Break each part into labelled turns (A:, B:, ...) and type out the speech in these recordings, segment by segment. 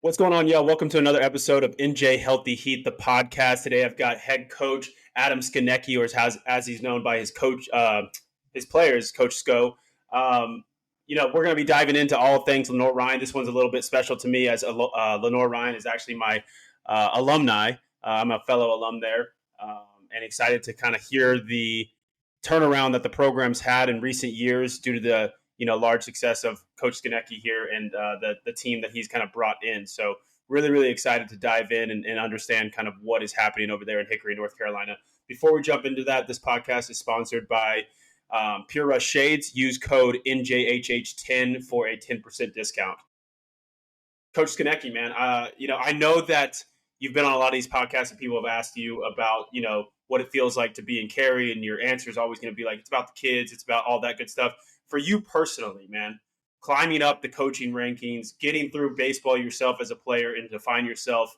A: What's going on, y'all? Welcome to another episode of NJ Healthy Heat, the podcast. Today, I've got head coach Adam Skonieczki, or as he's known by his coach, his players, Coach Sko. We're going to be diving into all things Lenoir-Rhyne. This one's a little bit special to me, as Lenoir-Rhyne is actually my alumni. I'm a fellow alum there, and excited to kind of hear the turnaround that the program's had in recent years due to the large success of Coach Skonieczki here and the team that he's kind of brought in. So really, really excited to dive in and understand kind of what is happening over there in Hickory, North Carolina. Before we jump into that, this podcast is sponsored by Pure Rush Shades. Use code NJHH10 for a 10% discount. Coach Skonieczki, man, I know that you've been on a lot of these podcasts and people have asked you about, what it feels like to be in Cary, and your answer is always going to be like, it's about the kids, it's about all that good stuff. For you personally, man, climbing up the coaching rankings, getting through baseball yourself as a player, and to find yourself,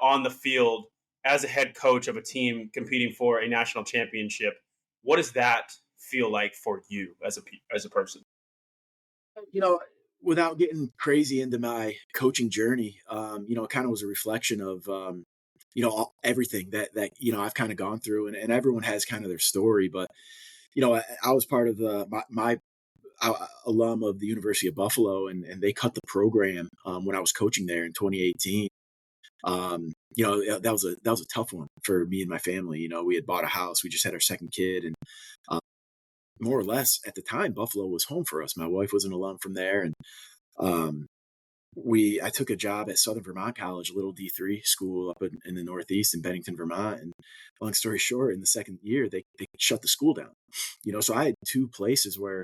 A: on the field as a head coach of a team competing for a national championship, what does that feel like for you as a person?
B: Without getting crazy into my coaching journey, it kind of was a reflection of, everything that I've kind of gone through, and everyone has kind of their story. But, I was part of my alum of the University of Buffalo, and they cut the program when I was coaching there in 2018. That was a tough one for me and my family. We had bought a house, we just had our second kid, and more or less at the time, Buffalo was home for us. My wife was an alum from there, and I took a job at Southern Vermont College, a little D3 school up in the Northeast in Bennington, Vermont. And long story short, in the second year, they shut the school down. So I had two places where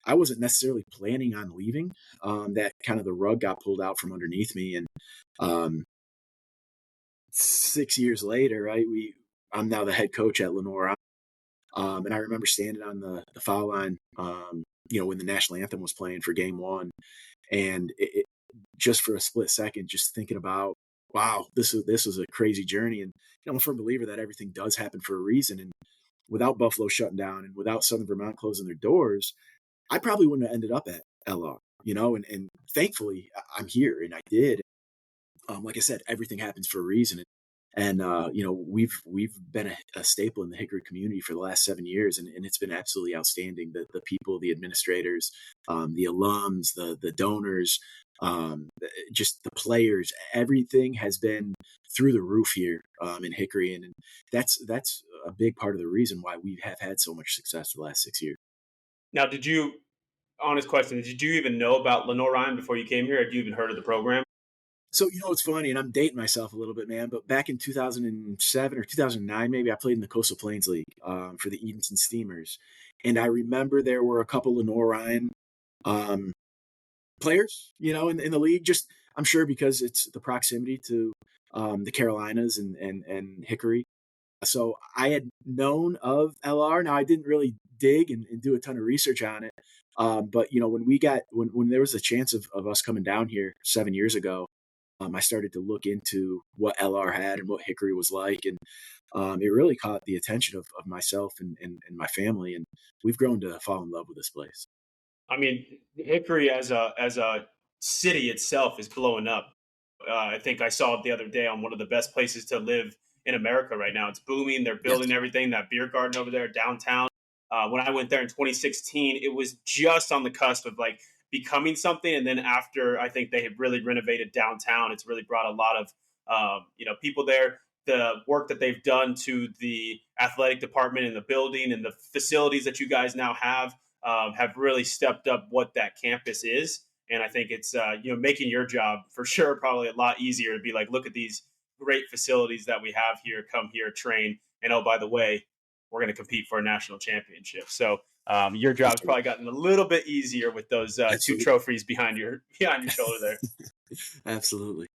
B: I wasn't necessarily planning on leaving. That kind of the rug got pulled out from underneath me, and 6 years later, right, I'm now the head coach at Lenore. And I remember standing on the foul line, when the national anthem was playing for game one, and it just for a split second, just thinking about, wow, this was a crazy journey. And I'm a firm believer that everything does happen for a reason. And without Buffalo shutting down and without Southern Vermont closing their doors, I probably wouldn't have ended up at LR, and thankfully I'm here, and I did. Like I said, everything happens for a reason. And we've been a staple in the Hickory community for the last 7 years, and it's been absolutely outstanding. The people, the administrators, the alums, the donors, just the players, everything has been through the roof here in Hickory, and that's a big part of the reason why we have had so much success the last 6 years.
A: Now, honest question, did you even know about Lenoir-Rhyne before you came here? Had you even heard of the program?
B: So, it's funny, and I'm dating myself a little bit, man, but back in 2007 or 2009, maybe, I played in the Coastal Plains League for the Edenton Steamers. And I remember there were a couple Lenoir-Rhyne players, in the league, just, I'm sure because it's the proximity to the Carolinas and Hickory. So I had known of LR. Now, I didn't really dig and do a ton of research on it. But, when there was a chance of us coming down here 7 years ago, I started to look into what LR had and what Hickory was like. And it really caught the attention of myself and my family. And we've grown to fall in love with this place.
A: I mean, Hickory as a city itself is blowing up. I think I saw it the other day on one of the best places to live in America right now. It's booming. They're building everything. That beer garden over there downtown. When I went there in 2016, it was just on the cusp of like becoming something. And then after I think they had really renovated downtown, it's really brought a lot of people there. The work that they've done to the athletic department and the building and the facilities that you guys now have really stepped up what that campus is. And I think it's making your job for sure probably a lot easier to be like, look at these great facilities that we have here. Come here, train, and oh, by the way, we're going to compete for a national championship. So your job's probably gotten a little bit easier with those two trophies behind your shoulder there.
B: Absolutely.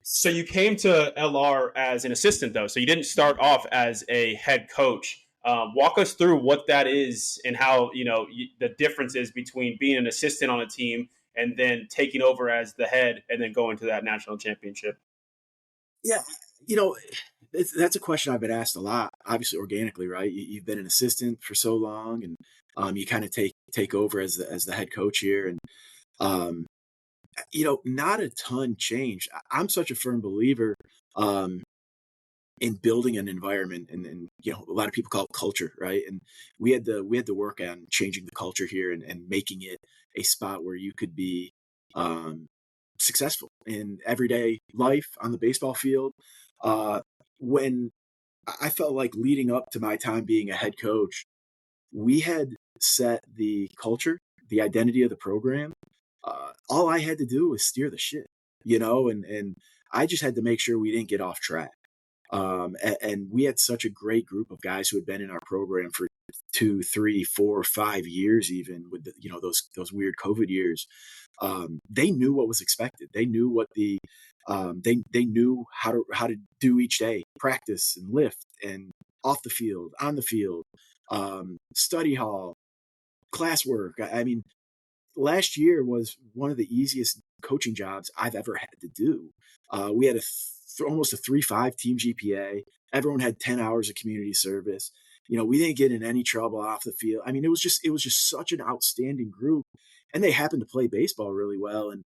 A: So you came to LR as an assistant, though. So you didn't start off as a head coach. Walk us through what that is and how the difference is between being an assistant on a team and then taking over as the head and then going to that national championship.
B: Yeah, that's a question I've been asked a lot, obviously organically, right? You've been an assistant for so long, and you kind of take over as the head coach here. And Not a ton changed. I'm such a firm believer, um, in building an environment, and a lot of people call it culture, right? And we had to work on changing the culture here, and making it a spot where you could be um, successful in everyday life on the baseball field. Uh, when I felt like leading up to my time being a head coach, we had set the culture, the identity of the program. All I had to do was steer the ship, and I just had to make sure we didn't get off track. And we had such a great group of guys who had been in our program for 2, 3, 4, 5 years, even with those weird COVID years. They knew what was expected. They knew what they knew how to do each day, practice and lift and off the field, on the field, study hall, classwork. I mean, last year was one of the easiest coaching jobs I've ever had to do. We had almost a 3.5 team GPA. Everyone had 10 hours of community service. We didn't get in any trouble off the field. I mean, it was just such an outstanding group, and they happened to play baseball really well. And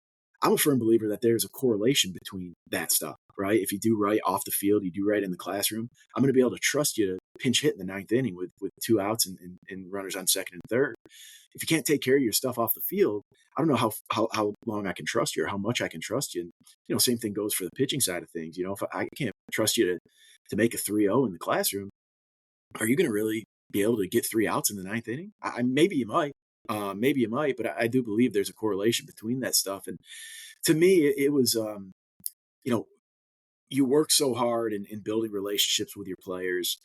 B: I'm a firm believer that there's a correlation between that stuff, right? If you do right off the field, you do right in the classroom. I'm going to be able to trust you to pinch hit in the ninth inning with two outs and runners on second and third. If you can't take care of your stuff off the field, I don't know how long I can trust you, or how much I can trust you. And same thing goes for the pitching side of things. If I can't trust you to make a 3-0 in the classroom, are you going to really be able to get three outs in the ninth inning? Maybe you might. Maybe you might, but I do believe there's a correlation between that stuff. And to me, it was, you know, you work so hard in building relationships with your players,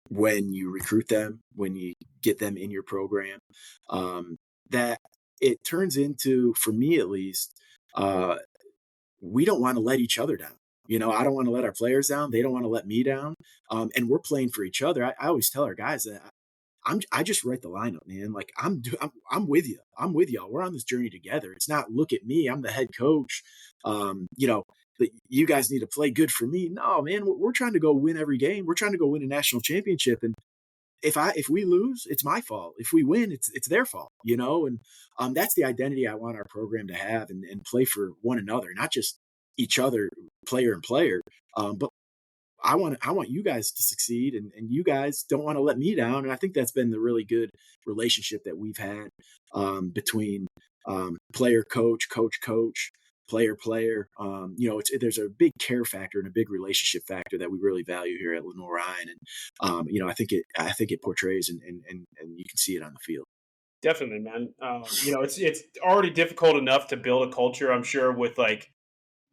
B: when you recruit them, when you get them in your program, um, that it turns into, for me at least, uh, we don't want to let each other down. I don't want to let our players down. They don't want to let me down. And we're playing for each other. I always tell our guys that I just write the lineup, man. Like I'm with you. I'm with y'all. We're on this journey together. It's not look at me. I'm the head coach. That you guys need to play good for me. No, man. We're trying to go win every game. We're trying to go win a national championship. And if we lose, it's my fault. If we win, it's their fault. And that's the identity I want our program to have, and play for one another, not just each other, player and player, but I want you guys to succeed, and you guys don't want to let me down. And I think that's been the really good relationship that we've had, between player coach, coach, player player. There's a big care factor and a big relationship factor that we really value here at Lenoir-Rhyne. And I think it portrays, and you can see it on the field.
A: Definitely, man. It's already difficult enough to build a culture, I'm sure, with like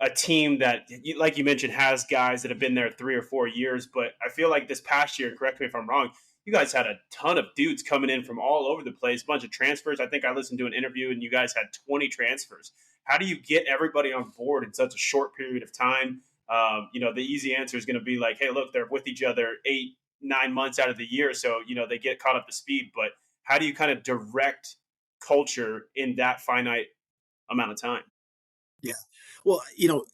A: a team that, like you mentioned, has guys that have been there 3 or 4 years. But I feel like this past year, correct me if I'm wrong, you guys had a ton of dudes coming in from all over the place, a bunch of transfers. I think I listened to an interview and you guys had 20 transfers. How do you get everybody on board in such a short period of time? The easy answer is going to be like, hey, look, they're with each other 8, 9 months out of the year. So, they get caught up to speed. But how do you kind of direct culture in that finite amount of time?
B: Yeah. Well,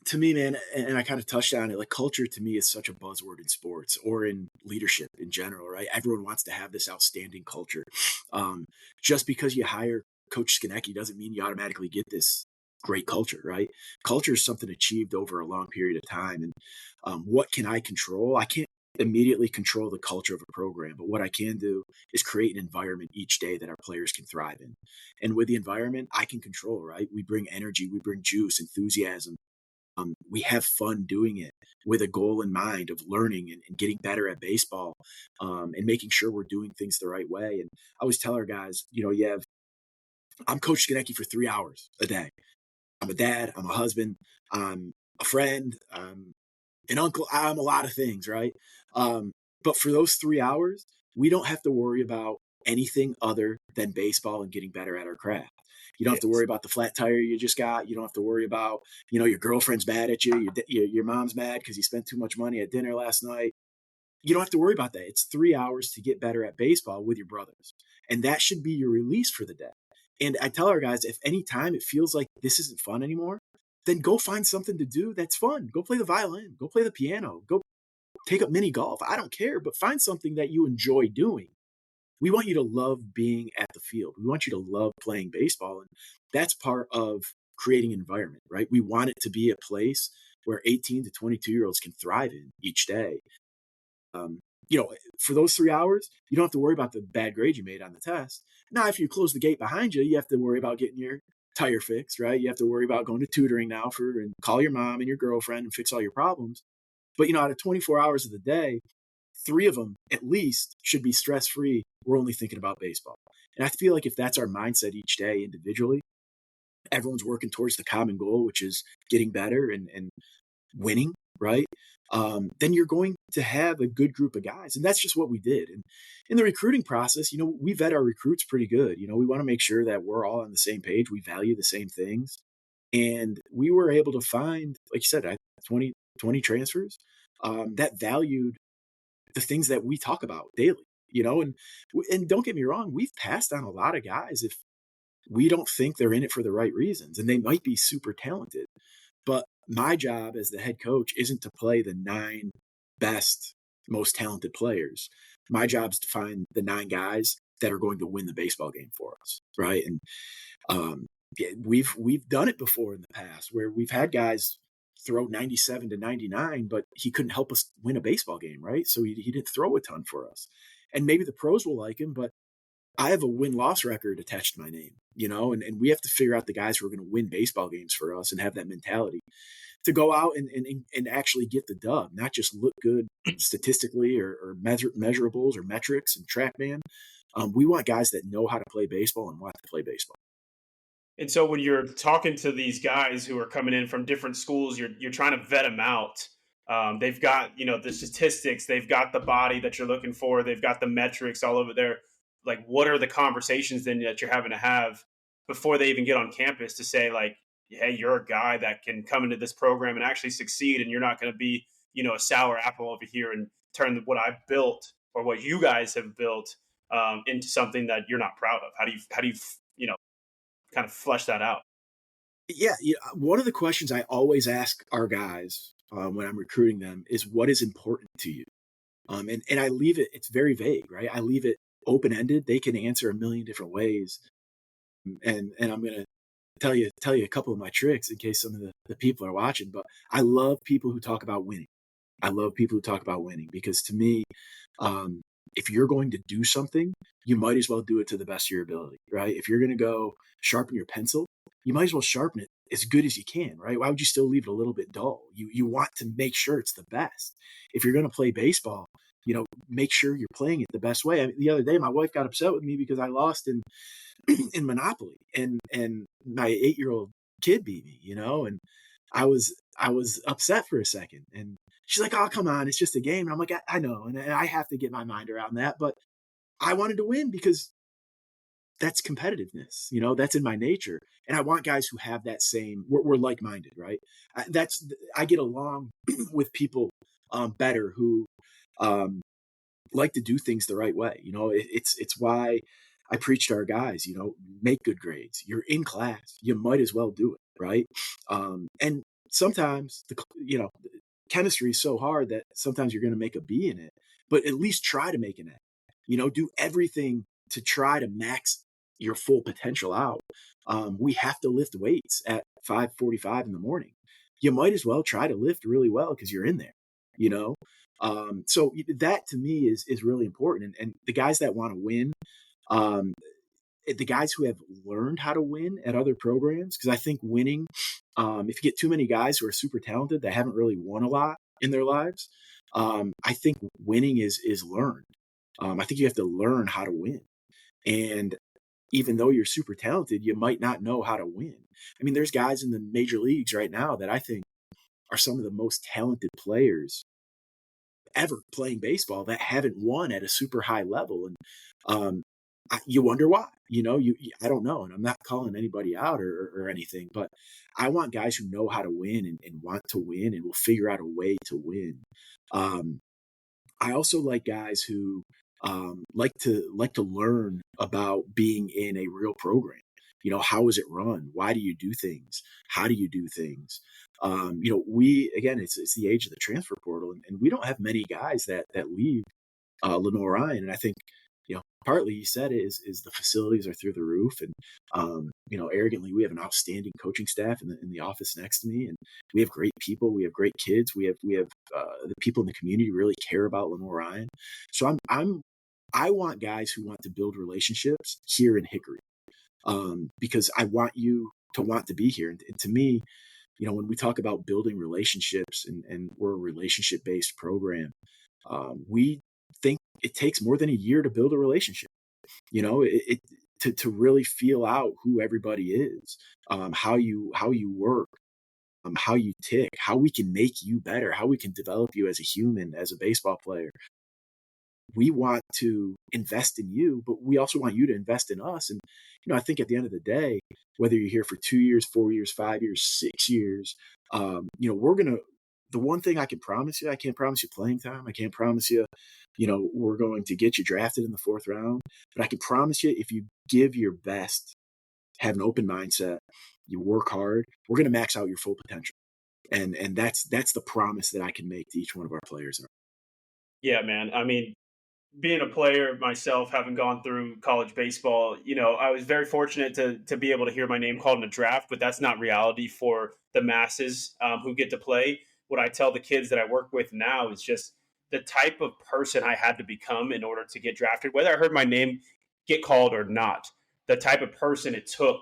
B: to me, man, and I kind of touched on it, like culture to me is such a buzzword in sports or in leadership in general, right? Everyone wants to have this outstanding culture. Um, just because you hire Coach Skoniecki doesn't mean you automatically get this great culture, right? Culture is something achieved over a long period of time. And what can I control? I can't immediately control the culture of a program, but what I can do is create an environment each day that our players can thrive in. And with the environment, I can control, right? We bring energy, we bring juice, enthusiasm. We have fun doing it with a goal in mind of learning and getting better at baseball, and making sure we're doing things the right way. And I always tell our guys, I'm Coach Skoniecki for 3 hours a day. I'm a dad, I'm a husband, I'm a friend, I'm an uncle, I'm a lot of things, right? Um, but for those 3 hours, we don't have to worry about anything other than baseball and getting better at our craft. You don't have to
A: Yes.
B: worry about the flat tire you just got. You don't have to worry about, your girlfriend's mad at you. Your mom's mad because you spent too much money at dinner last night. You don't have to worry about that. It's 3 hours to get better at baseball with your brothers. And that should be your release for the day. And I tell our guys, if any time it feels like this isn't fun anymore, then go find something to do that's fun. Go play the violin, go play the piano, go take up mini golf. I don't care, but find something that you enjoy doing. we want you to love being at the field. We want you to love playing baseball. And that's part of creating an environment, right? We want it to be a place where 18 to 22-year-olds can thrive in each day. Um, for those 3 hours, you don't have to worry about the bad grade you made on the test. Now, if you close the gate behind you, you have to worry about getting your tire fixed, right? You have to worry about going to tutoring now and call your mom and your girlfriend and fix all your problems. But, out of 24 hours of the day, 3 of them at least should be stress free. We're only thinking about baseball. And I feel like if that's our mindset each day individually, everyone's working towards the common goal, which is getting better and winning, right? Then you're going to have a good group of guys. And that's just what we did. And in the recruiting process, we vet our recruits pretty good. We want to make sure that we're all on the same page. We value the same things. And we were able to find, like you said, 20 transfers that valued the things that we talk about daily, and don't get me wrong, we've passed on a lot of guys if we don't think they're in it for the right reasons, and they might be super talented. But my job as the head coach isn't to play the 9 best, most talented players. My job is to find the 9 guys that are going to win the baseball game for us, right? And yeah, we've done it before in the past where we've had guys throw 97 to 99, but he couldn't help us win a baseball game, right? So he didn't throw a ton for us. And maybe the pros will like him, but I have a win-loss record attached to my name, and we have to figure out the guys who are going to win baseball games for us and have that mentality to go out and actually get the dub, not just look good statistically or measurables or metrics and TrackMan. We want guys that know how to play baseball and want to play baseball.
A: And so when you're talking to these guys who are coming in from different schools, you're trying to vet them out. They've got the statistics, they've got the body that you're looking for, they've got the metrics all over there. Like, what are the conversations then that you're having to have before they even get on campus to say, like, hey, you're a guy that can come into this program and actually succeed, and you're not going to be a sour apple over here and turn what I've built or what you guys have built into something that you're not proud of. How do you kind of flesh that out?
B: Yeah, one of the questions I always ask our guys when I'm recruiting them is, what is important to you? And I leave it, it's very vague, right? I leave it open ended. They can answer a million different ways. And I'm going to tell you a couple of my tricks in case some of the people are watching. But I love people who talk about winning. I love people who talk about winning because to me, um, if you're going to do something, you might as well do it to the best of your ability, right? If you're going to go sharpen your pencil, you might as well sharpen it as good as you can, right? Why would you still leave it a little bit dull? You want to make sure it's the best. If you're going to play baseball, make sure you're playing it the best way. I mean, the other day, my wife got upset with me because I lost in in Monopoly, and my 8-year-old kid beat me, and I was upset for a second, and she's like, "Oh, come on, it's just a game." And I'm like, I know, and I have to get my mind around that, but I wanted to win because that's competitiveness, that's in my nature, and I want guys who have that same. We're like-minded, right? I get along with people better who um, like to do things the right way. It's why I preach to our guys, make good grades. You're in class. You might as well do it. Right. And sometimes chemistry is so hard that sometimes you're going to make a B in it, but at least try to make an A, do everything to try to max your full potential out. We have to lift weights at 5:45 in the morning. You might as well try to lift really well because you're in there, you know? So that to me is really important. And the guys that want to win, um, the guys who have learned how to win at other programs, because I think winning, if you get too many guys who are super talented that haven't really won a lot in their lives, I think winning is learned. I think you have to learn how to win. And even though you're super talented, you might not know how to win. I mean, there's guys in the major leagues right now that I think are some of the most talented players ever playing baseball that haven't won at a super high level. And you wonder why, I don't know. And I'm not calling anybody out or anything, but I want guys who know how to win and want to win and will figure out a way to win. Um, I also like guys who like to learn about being in a real program. How is it run? Why do you do things? How do you do things? We again, it's the age of the transfer portal, and we don't have many guys that leave Lenoir-Rhyne, and I think partly you said it is the facilities are through the roof, and arrogantly we have an outstanding coaching staff in the office next to me, and we have great people, we have great kids, we have the people in the community really care about Lenoir-Rhyne. So I want guys who want to build relationships here in Hickory, because I want you to want to be here. And to me, when we talk about building relationships, and we're a relationship based program, we think it takes more than a year to build a relationship. To really feel out who everybody is, how you work, how you tick, how we can make you better, how we can develop you as a human, as a baseball player. We want to invest in you, but we also want you to invest in us. And, I think at the end of the day, whether you're here for 2 years, 4 years, 5 years, 6 years, the one thing I can promise you, I can't promise you playing time. I can't promise you, we're going to get you drafted in the 4th round, but I can promise you, if you give your best, have an open mindset, you work hard, we're going to max out your full potential. And that's the promise that I can make to each one of our players.
A: Yeah, man. I mean, being a player myself, having gone through college baseball, I was very fortunate to be able to hear my name called in a draft, but that's not reality for the masses who get to play. What I tell the kids that I work with now is just the type of person I had to become in order to get drafted, whether I heard my name get called or not. The type of person it took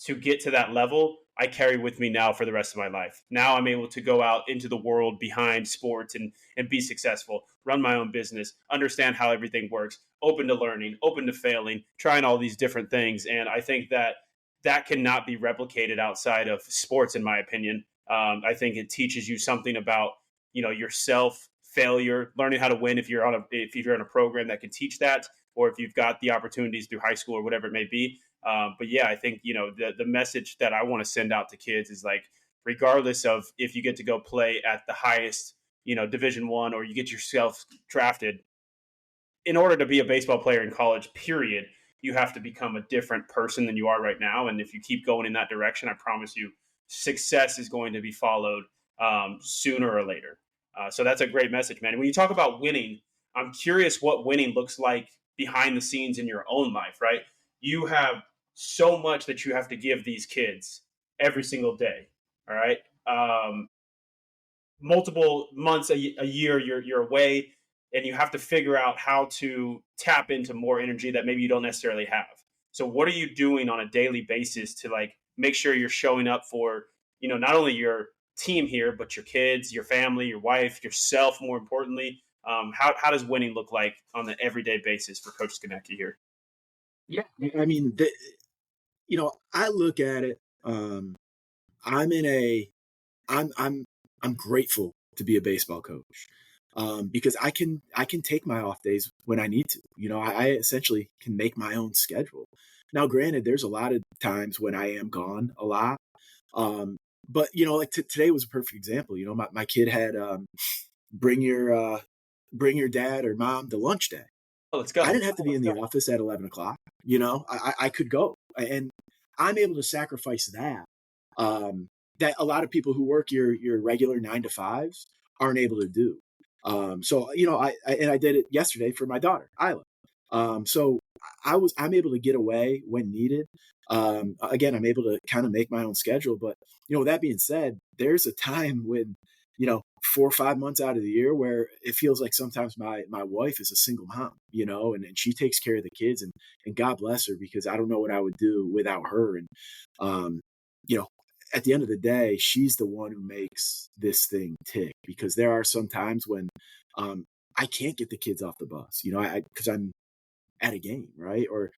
A: to get to that level, I carry with me now for the rest of my life. Now I'm able to go out into the world behind sports and be successful, run my own business, understand how everything works, open to learning, open to failing, trying all these different things. And I think that cannot be replicated outside of sports, in my opinion. I think it teaches you something about, yourself, failure, learning how to win if you're in a program that can teach that, or if you've got the opportunities through high school or whatever it may be. But yeah, I think, the message that I want to send out to kids is like, regardless of if you get to go play at the highest, Division 1, or you get yourself drafted, in order to be a baseball player in college, period, you have to become a different person than you are right now. And if you keep going in that direction, I promise you, success is going to be followed sooner or later. So that's a great message, man. And when you talk about winning, I'm curious what winning looks like behind the scenes in your own life, right? You have so much that you have to give these kids every single day. All right. Multiple months, a year, you're away, and you have to figure out how to tap into more energy that maybe you don't necessarily have. So what are you doing on a daily basis to like make sure you're showing up for, not only your team here, but your kids, your family, your wife, yourself, more importantly? How does winning look like on an everyday basis for Coach Skonieczki here?
B: Yeah, I mean, I look at it. I'm in a, I'm grateful to be a baseball coach, because I can take my off days when I need to. I essentially can make my own schedule. Now, granted, there's a lot of times when I am gone a lot, but like today was a perfect example. My kid had bring your uh, bring your dad or mom to lunch day.
A: Oh, let's
B: I
A: go.
B: didn't have to be in the office at 11 o'clock. I could go, and I'm able to sacrifice that. That a lot of people who work your regular 9 to 5s aren't able to do. So I did it yesterday for my daughter Isla. So I'm able to get away when needed. Again, I'm able to kind of make my own schedule. But with that being said, there's a time when 4 or 5 months out of the year where it feels like sometimes my wife is a single mom, and she takes care of the kids, and God bless her, because I don't know what I would do without her. And um, you know, at the end of the day, she's the one who makes this thing tick, because there are some times when I can't get the kids off the bus, because I'm at a game, right? Or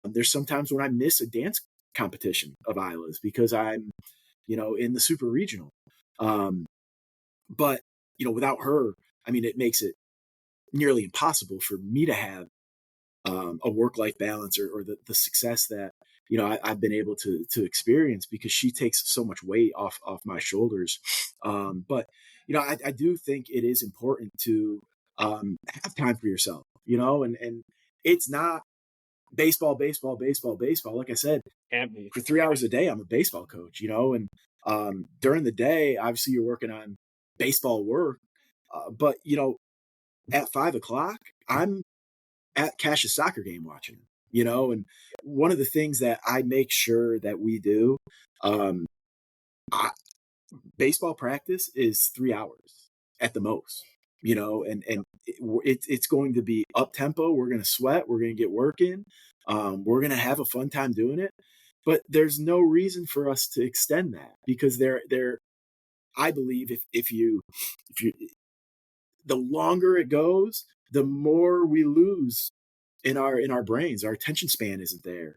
B: there's sometimes when I miss a dance competition of Isla's because I'm, in the super regional. Um, but without her, I mean, it makes it nearly impossible for me to have a work-life balance, or the success that I've been able to experience, because she takes so much weight off my shoulders. But I do think it is important to have time for yourself, and it's not baseball, baseball, baseball, baseball. Like I said,
A: Can't be.
B: for 3 hours a day, I'm a baseball coach, and during the day, obviously you're working on baseball work, but at 5 o'clock, I'm at Cash's soccer game watching him, you know. And one of the things that I make sure that we do, um, I, baseball practice is 3 hours at the most, you know, and it's going to be up tempo. We're going to sweat. We're going to get working. We're going to have a fun time doing it. But there's no reason for us to extend that because I believe if you the longer it goes, the more we lose in our brains. Our attention span isn't there.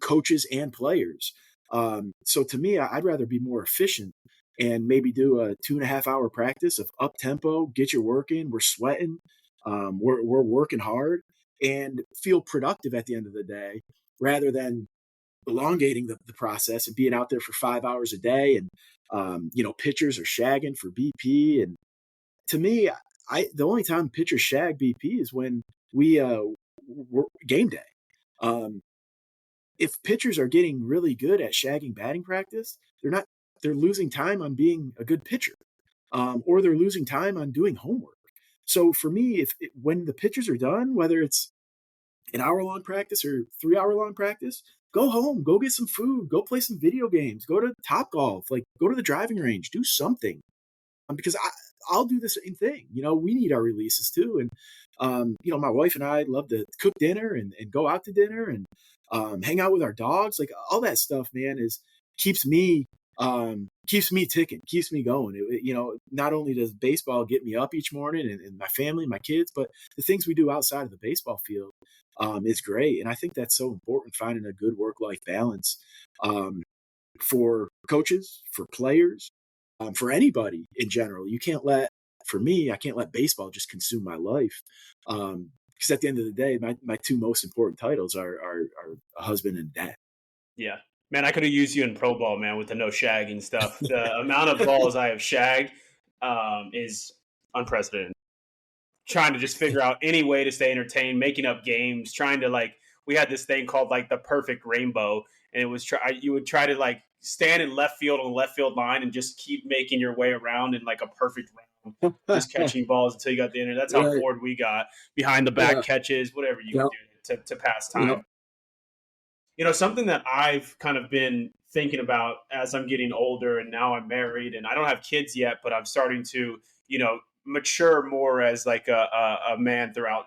B: Coaches and players. So to me, I'd rather be more efficient and maybe do a 2.5 hour practice of up tempo. Get your work in. We're sweating. We're working hard and feel productive at the end of the day, rather than elongating the process and being out there for 5 hours a day. And you know, pitchers are shagging for BP. And to me, the only time pitchers shag BP is when we game day. Um, if pitchers are getting really good at shagging batting practice, they're losing time on being a good pitcher, or they're losing time on doing homework. So for me, when the pitchers are done, whether it's an hour long practice or 3 hour long practice, go home, go get some food, go play some video games, go to Top Golf, like go to the driving range, do something. Because I'll do the same thing. You know, we need our releases too. And, you know, my wife and I love to cook dinner and go out to dinner and hang out with our dogs. Like all that stuff, man, keeps me keeps me ticking, keeps me going. You know, not only does baseball get me up each morning and my family, my kids, but the things we do outside of the baseball field is great. And I think that's so important, finding a good work-life balance um, for coaches, for players, for anybody in general. For me, I can't let baseball just consume my life. Because at the end of the day, my two most important titles are a husband and dad.
A: Yeah. Man, I could have used you in pro ball, man, with the no shagging stuff. The amount of balls I have shagged is unprecedented. Trying to just figure out any way to stay entertained, making up games, trying to like, we had this thing called like the perfect rainbow, and it was you would try to like stand in left field on the left field line and just keep making your way around in like a perfect round, just catching balls until you got the end. That's how
B: Right.
A: bored we got. Behind the back
B: Yeah.
A: catches, whatever you
B: Yeah.
A: would do to pass
B: Yeah.
A: time. Something that I've kind of been thinking about as I'm getting older, and now I'm married and I don't have kids yet, but I'm starting to, mature more as like a man throughout,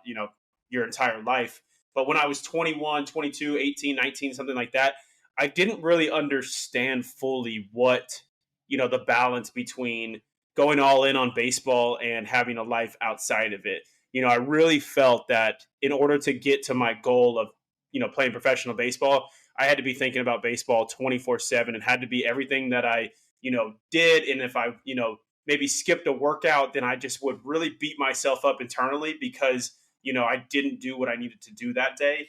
A: your entire life. But when I was 21, 22, 18, 19, something like that, I didn't really understand fully what, the balance between going all in on baseball and having a life outside of it. I really felt that in order to get to my goal of playing professional baseball, I had to be thinking about baseball 24/7 and had to be everything that I, did. And if I, maybe skipped a workout, then I just would really beat myself up internally because, I didn't do what I needed to do that day.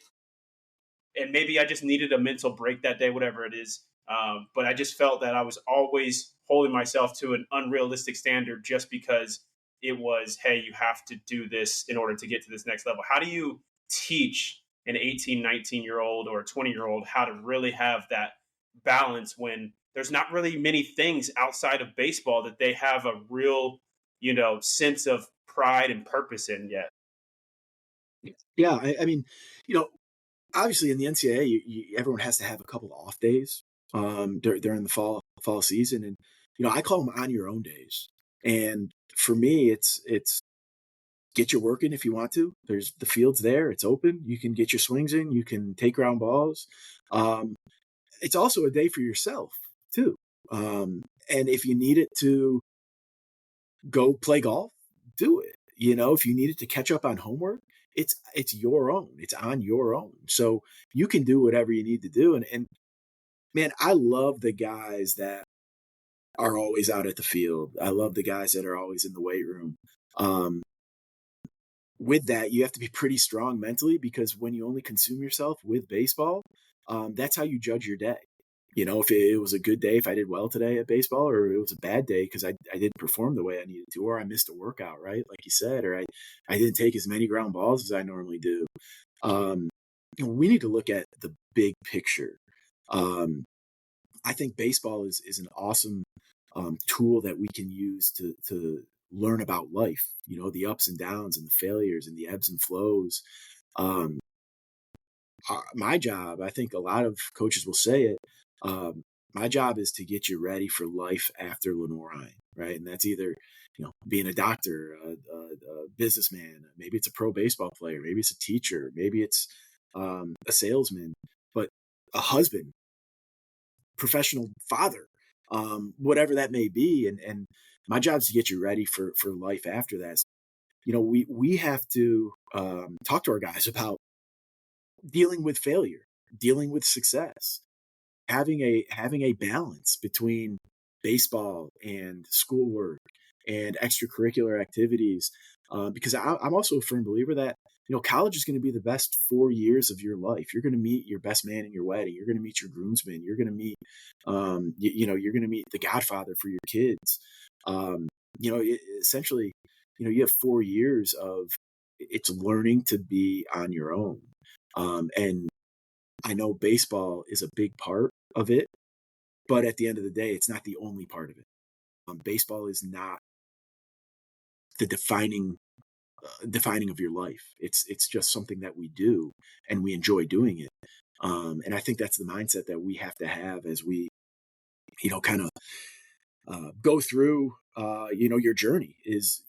A: And maybe I just needed a mental break that day, whatever it is. But I just felt that I was always holding myself to an unrealistic standard just because it was, hey, you have to do this in order to get to this next level. How do you teach an 18, 19-year-old or a 20-year-old how to really have that balance when there's not really many things outside of baseball that they have a real, sense of pride and purpose in yet?
B: Yeah. I mean, you know, obviously in the NCAA, everyone has to have a couple of off days during the fall season, and I call them on your own days. And for me, it's get your work in if you want to. There's the field's there, it's open. You can get your swings in. You can take ground balls. Um, it's also a day for yourself too. And if you need it to go play golf, do it. If you needed to catch up on homework, it's your own. It's on your own. So you can do whatever you need to do. And man, I love the guys that are always out at the field. I love the guys that are always in the weight room. Um, with that, you have to be pretty strong mentally because when you only consume yourself with baseball, that's how you judge your day. If it was a good day, if I did well today at baseball, or it was a bad day because I didn't perform the way I needed to, or I missed a workout, right? Like you said, or I didn't take as many ground balls as I normally do. Um, we need to look at the big picture. Um, I think baseball is an awesome tool that we can use to learn about life. The ups and downs and the failures and the ebbs and flows. Um, my job, I think a lot of coaches will say it. My job is to get you ready for life after Lenoir-Rhyne, right? And that's either, being a doctor, a businessman, maybe it's a pro baseball player, maybe it's a teacher, maybe it's a salesman, but a husband, professional father, whatever that may be. And my job is to get you ready for life after that. We have to talk to our guys about dealing with failure, dealing with success, having a balance between baseball and schoolwork and extracurricular activities. Because I'm also a firm believer that college is going to be the best 4 years of your life. You're going to meet your best man in your wedding. You're going to meet your groomsmen. You're going to meet, you're going to meet the godfather for your kids. Essentially, you have 4 years of it's learning to be on your own. And I know baseball is a big part of it, but at the end of the day, it's not the only part of it. Baseball is not the defining of your life. It's just something that we do and we enjoy doing it. And I think that's the mindset that we have to have as we, kind of go through, your journey is,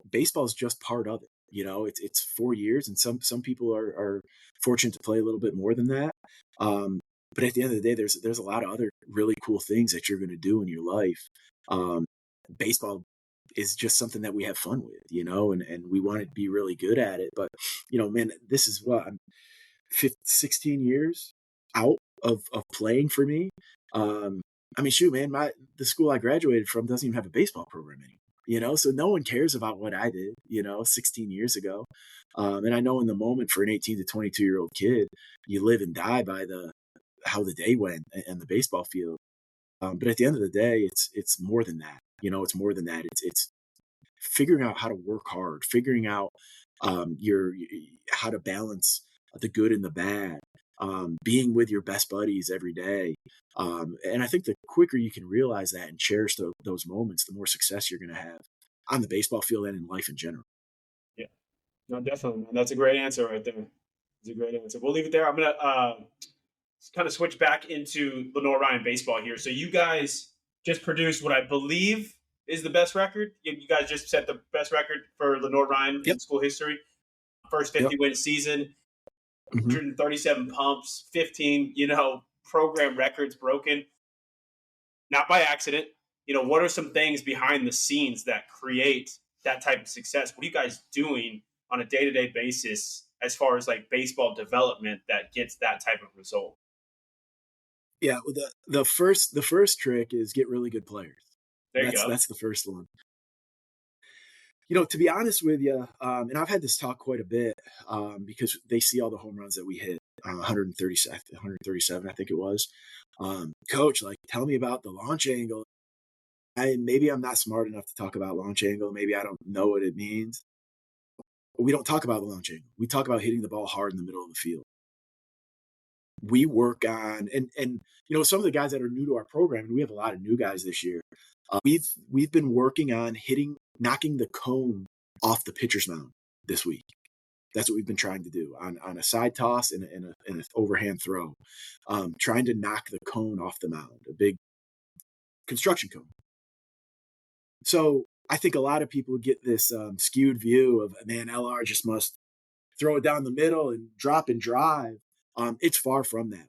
B: baseball is just part of it. It's 4 years, and some people are fortunate to play a little bit more than that. Um, but at the end of the day, there's a lot of other really cool things that you're going to do in your life. Um, Baseball is just something that we have fun with, and we want to be really good at it. But man, this is what I'm 16 years out of playing for me. I mean, shoot, man, the school I graduated from doesn't even have a baseball program anymore. So no one cares about what I did, 16 years ago. And I know in the moment for an 18 to 22-year-old kid, you live and die by how the day went and the baseball field. But at the end of the day, it's more than that. It's more than that. It's figuring out how to work hard, figuring out your how to balance the good and the bad, being with your best buddies every day. And I think the quicker you can realize that and cherish those moments, the more success you're going to have on the baseball field and in life in general.
A: Yeah, no, definitely, man. That's a great answer right there. It's a great answer. We'll leave it there. I'm gonna kind of switch back into Lenoir-Rhyne baseball here. So you guys just produced what I believe is the best record. You guys just set the best record for Lenoir-Rhyne
B: Yep.
A: in school history. First
B: Yep.
A: 50-win season,
B: Mm-hmm.
A: 137 pumps, 15, program records broken. Not by accident. What are some things behind the scenes that create that type of success? What are you guys doing on a day-to-day basis as far as like baseball development that gets that type of result?
B: Yeah, well, the first trick is get really good players.
A: There you go.
B: That's the first one. To be honest with you, and I've had this talk quite a bit because they see all the home runs that we hit, 137, I think it was. Coach, like, tell me about the launch angle. Maybe I'm not smart enough to talk about launch angle. Maybe I don't know what it means. But we don't talk about the launch angle. We talk about hitting the ball hard in the middle of the field. We work on, and some of the guys that are new to our program, and we have a lot of new guys this year. We've been working on knocking the cone off the pitcher's mound this week. That's what we've been trying to do on a side toss and an overhand throw, trying to knock the cone off the mound, a big construction cone. So I think a lot of people get this skewed view of, man, LR just must throw it down the middle and drop and drive. It's far from that.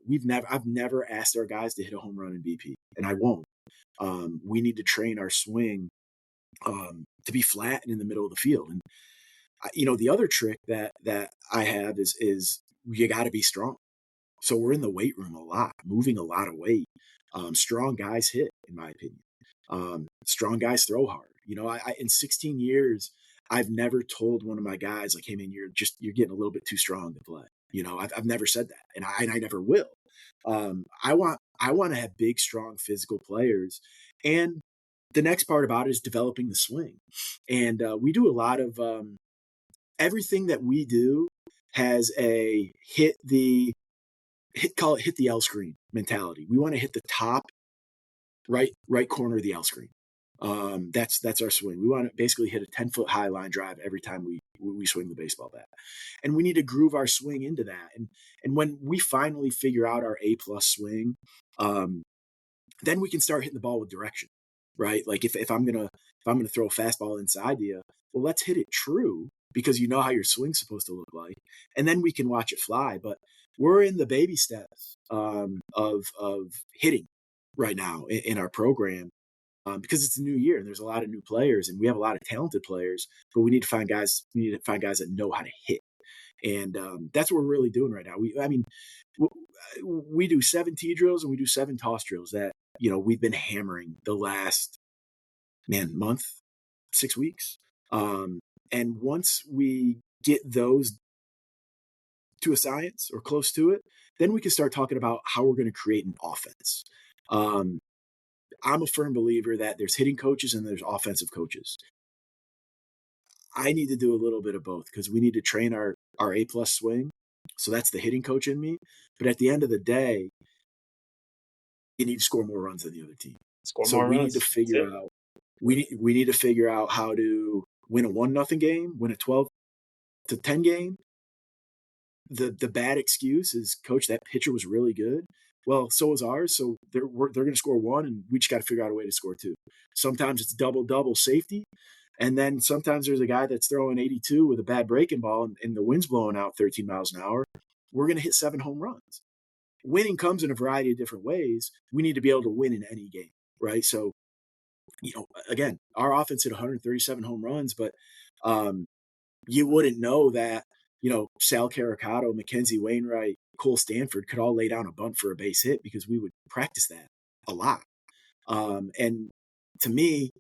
B: I've never asked our guys to hit a home run in BP, and I won't. We need to train our swing to be flat and in the middle of the field. And the other trick that I have is you got to be strong. So we're in the weight room a lot, moving a lot of weight. Strong guys hit, in my opinion. Strong guys throw hard. I in 16 years, I've never told one of my guys like, "Hey man, you're getting a little bit too strong to play." I've never said that, and I never will. I want to have big, strong, physical players, and the next part about it is developing the swing. And we do a lot of everything that we do has a call it hit the L screen mentality. We want to hit the top right corner of the L screen. That's our swing. We want to basically hit a 10-foot high line drive every time we we swing the baseball bat. And we need to groove our swing into that. And when we finally figure out our A-plus swing, then we can start hitting the ball with direction, right? Like if I'm gonna throw a fastball inside to you, well, let's hit it true because you know how your swing's supposed to look like, and then we can watch it fly. But we're in the baby steps of hitting right now in our program, because it's a new year and there's a lot of new players and we have a lot of talented players, but we need to find guys. We need to find guys that know how to hit, and that's what we're really doing right now. We do 7 tee drills and we do 7 toss drills that we've been hammering the last month, 6 weeks. And once we get those to a science or close to it, then we can start talking about how we're going to create an offense. I'm a firm believer that there's hitting coaches and there's offensive coaches. I need to do a little bit of both because we need to train our A-plus swing. So that's the hitting coach in me. But at the end of the day, you need to score more runs than the other team. We need to figure out we need to figure out how to win a 1-0 game, win a 12-10 game. The bad excuse is, coach, that pitcher was really good. Well, so was ours. So they're going to score 1, and we just got to figure out a way to score 2. Sometimes it's double safety, and then sometimes there's a guy that's throwing 82 with a bad breaking ball, and the wind's blowing out 13 miles an hour. We're going to hit 7 home runs. Winning comes in a variety of different ways. We need to be able to win in any game, right? So, again, our offense hit 137 home runs, but you wouldn't know that, Sal Caricato, McKenzie Wainwright, Cole Stanford could all lay down a bunt for a base hit because we would practice that a lot. And to me,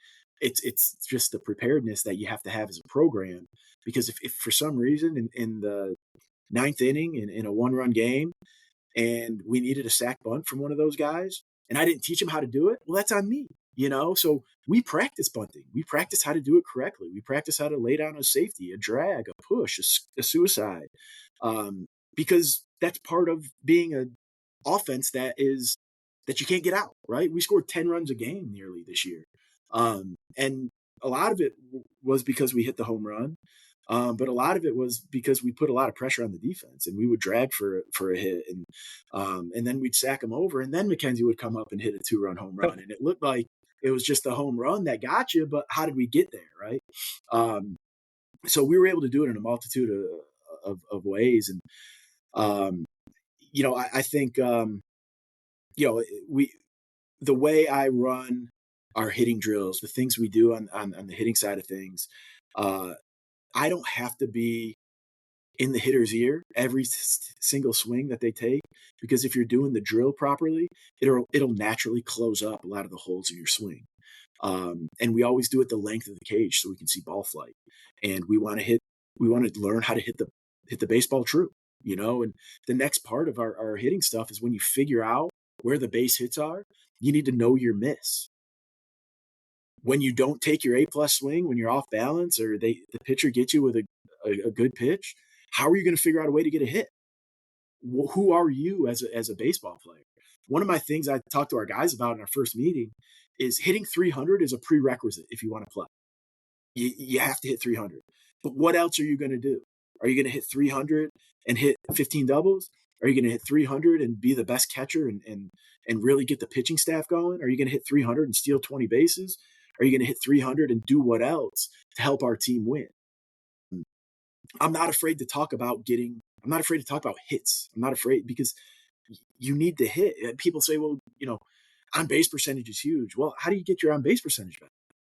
B: it's just the preparedness that you have to have as a program, because if for some reason in the 9th inning in a 1-run game, and we needed a sack bunt from one of those guys, and I didn't teach him how to do it, well, that's on me, So we practice bunting. We practice how to do it correctly. We practice how to lay down a safety, a drag, a push, a suicide, because that's part of being an offense that you can't get out, right? We scored 10 runs a game nearly this year. And a lot of it was because we hit the home run. But a lot of it was because we put a lot of pressure on the defense, and we would drag for a hit, and then we'd sack them over, and then McKenzie would come up and hit a 2-run home run, and it looked like it was just the home run that got you. But how did we get there, right? So we were able to do it in a multitude of ways, and I think the way I run our hitting drills, the things we do on the hitting side of things. I don't have to be in the hitter's ear every single swing that they take, because if you're doing the drill properly, it'll naturally close up a lot of the holes in your swing. And we always do it the length of the cage so we can see ball flight. And we want to learn how to hit the baseball true, and the next part of our hitting stuff is when you figure out where the base hits are, you need to know your miss. When you don't take your A-plus swing, when you're off balance, or the pitcher gets you with a good pitch, how are you going to figure out a way to get a hit? Who are you as a baseball player? One of my things I talked to our guys about in our first meeting is hitting 300 is a prerequisite if you want to play. You have to hit 300. But what else are you going to do? Are you going to hit 300 and hit 15 doubles? Are you going to hit 300 and be the best catcher and really get the pitching staff going? Are you going to hit 300 and steal 20 bases? Are you going to hit 300 and do what else to help our team win? I'm not afraid to talk about hits. I'm not afraid, because you need to hit. People say, well, on base percentage is huge. Well, how do you get your on base percentage back?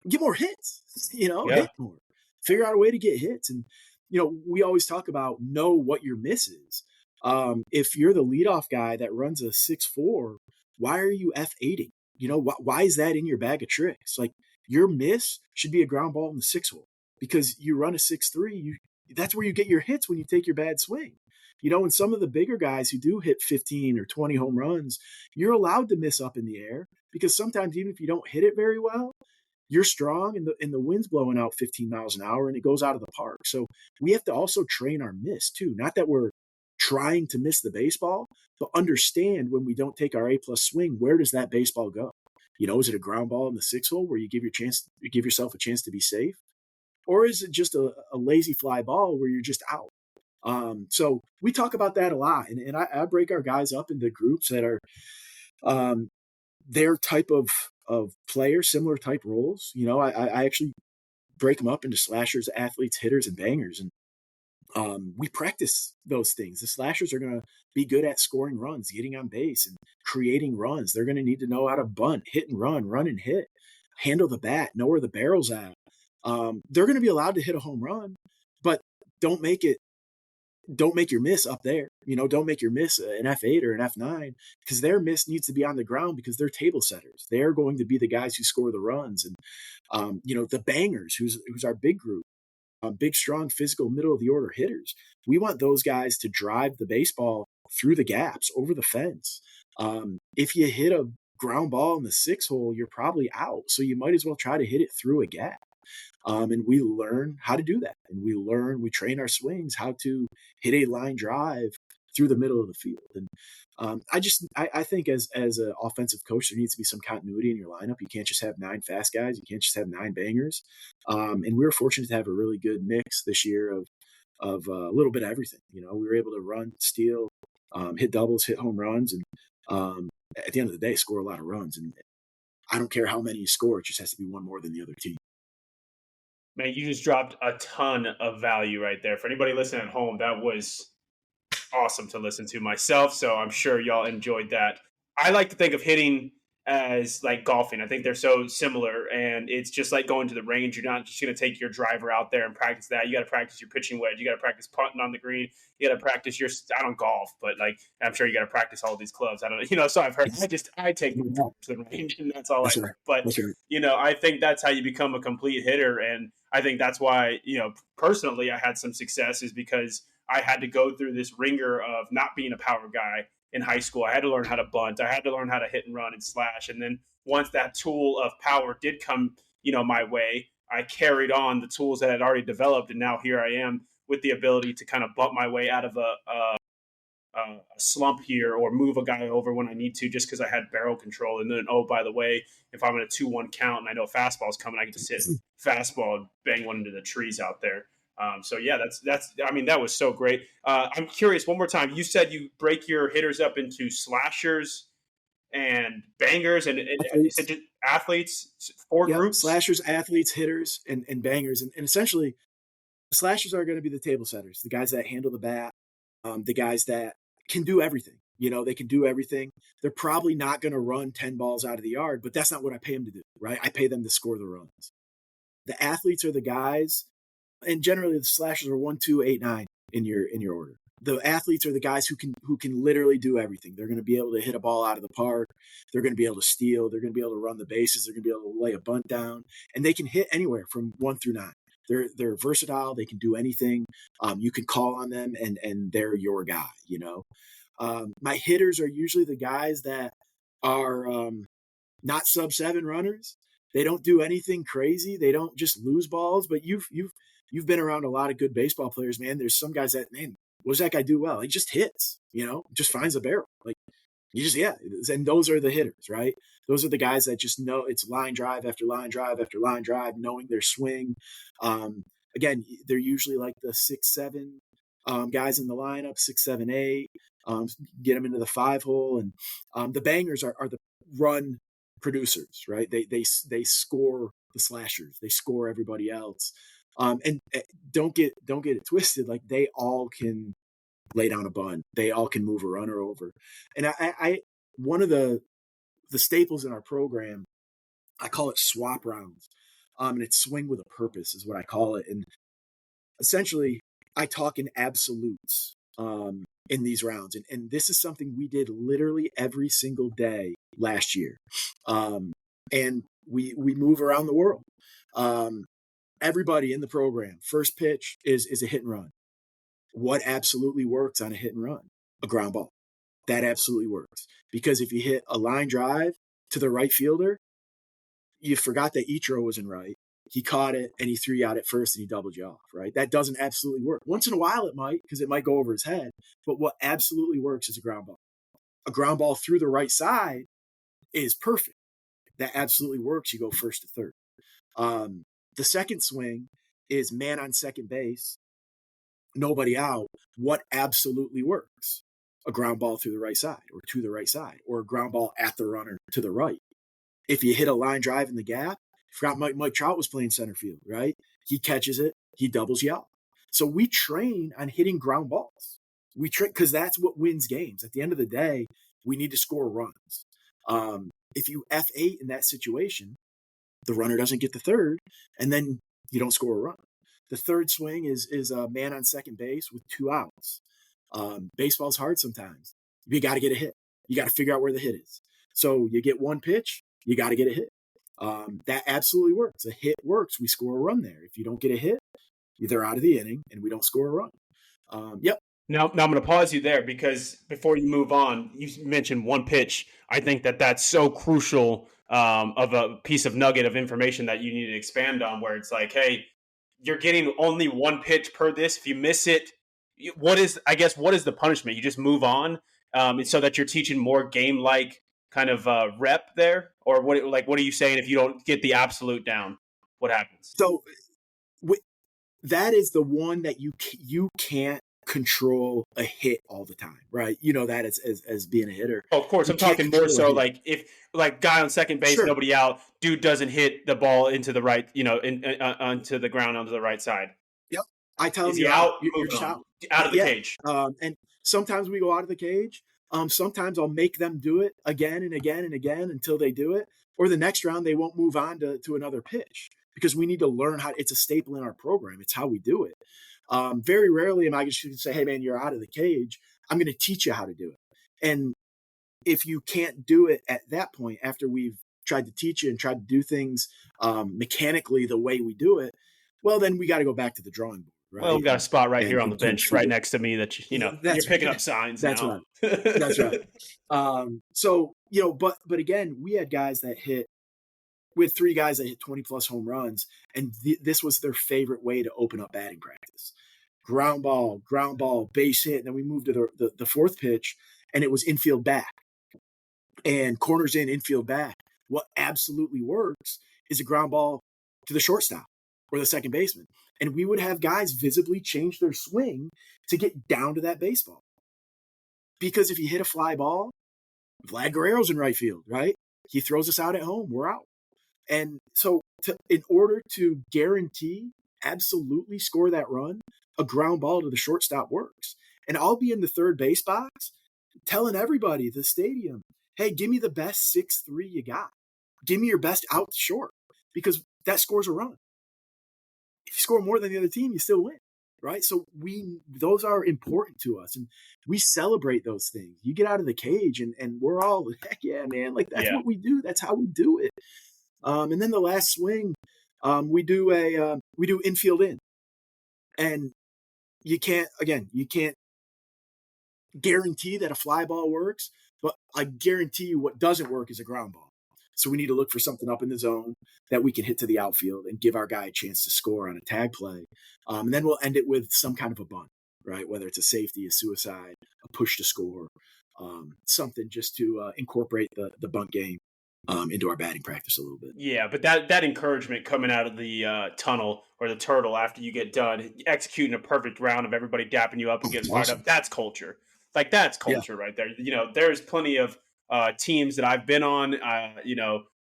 B: Get more hits, hit more, figure out a way to get hits. And, we always talk about know what your miss is. If you're the leadoff guy that runs a 6.4, why are you F8ing? Why is that in your bag of tricks? Like, your miss should be a ground ball in the 6-hole, because you run a 6.3. That's where you get your hits when you take your bad swing. And some of the bigger guys who do hit 15 or 20 home runs, you're allowed to miss up in the air, because sometimes even if you don't hit it very well, you're strong and the wind's blowing out 15 miles an hour and it goes out of the park. So we have to also train our miss too. Not that we're trying to miss the baseball, but understand when we don't take our A-plus swing, where does that baseball go? Is it a ground ball in the 6-hole where you give yourself a chance to be safe? Or is it just a lazy fly ball where you're just out? So we talk about that a lot. And I break our guys up into groups that are um, their type of player, similar type roles. I actually break them up into slashers, athletes, hitters, and bangers. And we practice those things. The slashers are going to be good at scoring runs, getting on base, and creating runs. They're going to need to know how to bunt, hit and run and hit, handle the bat, know where the barrel's at. They're going to be allowed to hit a home run, but don't make it. Don't make your miss up there. Don't make your miss an F8 or an F9 because their miss needs to be on the ground because they're table setters. They're going to be the guys who score the runs. And, the bangers, who's our big group, big, strong, physical, middle of the order hitters. We want those guys to drive the baseball through the gaps, over the fence. If you hit a ground ball in the 6-hole, you're probably out. So you might as well try to hit it through a gap. And we learn how to do that. And we train our swings how to hit a line drive through the middle of the field. And I think as an offensive coach, there needs to be some continuity in your lineup. You can't just have 9 fast guys. You can't just have 9 bangers. And we were fortunate to have a really good mix this year of a little bit of everything. We were able to run, steal, hit doubles, hit home runs, and at the end of the day, score a lot of runs. And I don't care how many you score; it just has to be one more than the other team.
A: Man, you just dropped a ton of value right there. For anybody listening at home, that was awesome to listen to myself. So I'm sure y'all enjoyed that. I like to think of hitting as like golfing. I think they're so similar, and it's just like going to the range. You're not just going to take your driver out there and practice that. You got to practice your pitching wedge. You got to practice putting on the green. You got to practice your. I don't golf, but like I'm sure you got to practice all these clubs. I don't know. So I've heard. I take them to the range, and that's all
B: That's
A: I.
B: right.
A: But
B: That's right.
A: I think that's how you become a complete hitter, and I think that's why personally I had some success is because I had to go through this ringer of not being a power guy in high school. I had to learn how to bunt. I had to learn how to hit and run and slash. And then once that tool of power did come, my way, I carried on the tools that I'd already developed. And now here I am with the ability to kind of bump my way out of a slump here or move a guy over when I need to just because I had barrel control. And then, oh, by the way, if I'm in a 2-1 count and I know fastball's coming, I get to sit fastball and bang one into the trees out there. So yeah, that was so great. I'm curious one more time. You said you break your hitters up into slashers and bangers and you said just athletes, 4
B: Yep.
A: groups.
B: Slashers, athletes, hitters, and bangers. And essentially, the slashers are going to be the table setters, the guys that handle the bat, the guys that can do everything. They can do everything. They're probably not going to run 10 balls out of the yard, but that's not what I pay them to do, right? I pay them to score the runs. The athletes are the guys, and generally the slashers are 1, 2, 8, 9 in your order. The athletes are the guys who can literally do everything. They're going to be able to hit a ball out of the park. They're going to be able to steal. They're going to be able to run the bases. They're going to be able to lay a bunt down, and they can hit anywhere from 1 through 9. They're versatile. They can do anything. You can call on them, and they're your guy. My hitters are usually the guys that are not sub-7 runners. They don't do anything crazy. They don't just lose balls. But you've been around a lot of good baseball players, man. There's some guys that, man, what does that guy do well? He just hits, just finds a barrel. Like and those are the hitters, right? Those are the guys that just know it's line drive after line drive after line drive, knowing their swing. Again, they're usually like the 6, 7 guys in the lineup, 6, 7, 8. Get them into the 5-hole, and the bangers are the run producers, right? They score the slashers, they score everybody else. And don't get it twisted. Like they all can lay down a bunt. They all can move a runner over. And I one of the staples in our program, I call it swap rounds. And it's swing with a purpose is what I call it. And essentially I talk in absolutes in these rounds. And this is something we did literally every single day last year. And we move around the world. Everybody in the program, first pitch is a hit and run. What absolutely works on a hit and run? A ground ball. That absolutely works. Because if you hit a line drive to the right fielder, you forgot that Ichiro was in right. He caught it and he threw you out at first and he doubled you off, right? That doesn't absolutely work. Once in a while it might, because it might go over his head. But what absolutely works is a ground ball. A ground ball through the right side is perfect. That absolutely works. You go first to third. The second swing is man on second base, nobody out. What absolutely works? A ground ball through the right side or to the right side, or a ground ball at the runner to the right. If you hit a line drive in the gap, I forgot Mike Trout was playing center field, right? He catches it, he doubles you out. So we train on hitting ground balls. We train because that's what wins games. At the end of the day, we need to score runs. If you F8 in that situation, the runner doesn't get the third, and then you don't score a run. The third swing is a man on second base with 2 outs. Baseball's hard sometimes. You got to get a hit. You got to figure out where the hit is. So you get one pitch, you got to get a hit. That absolutely works. A hit works. We score a run there. If you don't get a hit, they're out of the inning and we don't score a run. Yep.
A: Now I'm going to pause you there because before you move on, you mentioned one pitch. I think that's so crucial of a piece of nugget of information that you need to expand on, where it's like, hey, you're getting only one pitch per this. If you miss it, what is the punishment? You just move on, so that you're teaching more game-like kind of rep there, or what are you saying if you don't get the absolute down? What happens?
B: So that is the one that you can't control a hit all the time, right? You know that as being a hitter.
A: Oh, of course, I'm talking more so like if guy on second base, sure, nobody out, dude doesn't hit the ball into the right, onto the ground onto the right side.
B: Yep, I tell him
A: you're out. You're out of the cage.
B: And sometimes we go out of the cage. Sometimes I'll make them do it again and again and again until they do it. Or the next round, they won't move on to another pitch because we need to learn how. It's a staple in our program. It's how we do it. Very rarely am I just going to say, hey, man, you're out of the cage. I'm going to teach you how to do it. And if you can't do it at that point, after we've tried to teach you and tried to do things mechanically the way we do it, well, then we got to go back to the drawing board. Right?
A: Well, we've got a spot right here on the bench right next to me that, you're picking up signs.
B: That's
A: now.
B: Right. That's right. So, but again, we had guys that hit, with 3 guys that hit 20 plus home runs. And this was their favorite way to open up batting practice. Ground ball, base hit. And then we moved to the 4th pitch and it was infield back and corners in, infield back. What absolutely works is a ground ball to the shortstop or the second baseman. And we would have guys visibly change their swing to get down to that baseball. Because if you hit a fly ball, Vlad Guerrero's in right field, right? He throws us out at home, we're out. And so in order to guarantee absolutely score that run, a ground ball to the shortstop works. And I'll be in the third base box telling everybody, the stadium, hey, give me the best 6-3 you got. Give me your best out short because that scores a run. If you score more than the other team, you still win, right? So those are important to us, and we celebrate those things. You get out of the cage, and we're all, heck yeah, man, like that's what we do. That's how we do it. And then the last swing, we do infield in, and you can't guarantee that a fly ball works, but I guarantee you what doesn't work is a ground ball. So we need to look for something up in the zone that we can hit to the outfield and give our guy a chance to score on a tag play. And then we'll end it with some kind of a bunt, right? Whether it's a safety, a suicide, a push to score, something just to incorporate the bunt game into our batting practice a little bit.
A: Yeah, but that encouragement coming out of the tunnel or the turtle after you get done, executing a perfect round of everybody dapping you up and getting fired up, that's culture. Like, that's culture right there. There's plenty of teams that I've been on,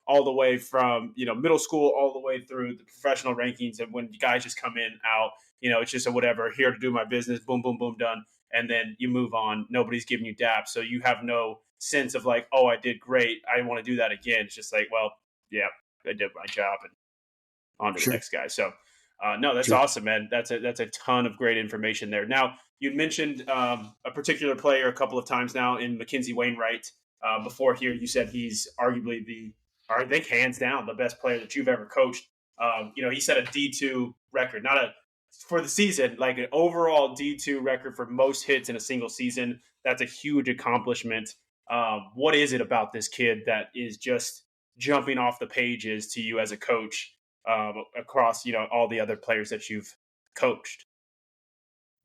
A: all the way from, middle school all the way through the professional rankings. And when guys just come in, out, it's just a whatever, here to do my business, boom, boom, boom, done. And then you move on. Nobody's giving you daps. So you have no sense of like, oh, I did great, I want to do that again. It's just like, well, yeah, I did my job and on to the next guy. So no, that's awesome, man. That's a ton of great information there. Now, you mentioned a particular player a couple of times now in McKenzie Wainwright. Before here, you said he's arguably I think hands down the best player that you've ever coached. He set a D2 record, for the season, like an overall D2 record for most hits in a single season. That's a huge accomplishment. What is it about this kid that is just jumping off the pages to you as a coach across, all the other players that you've coached?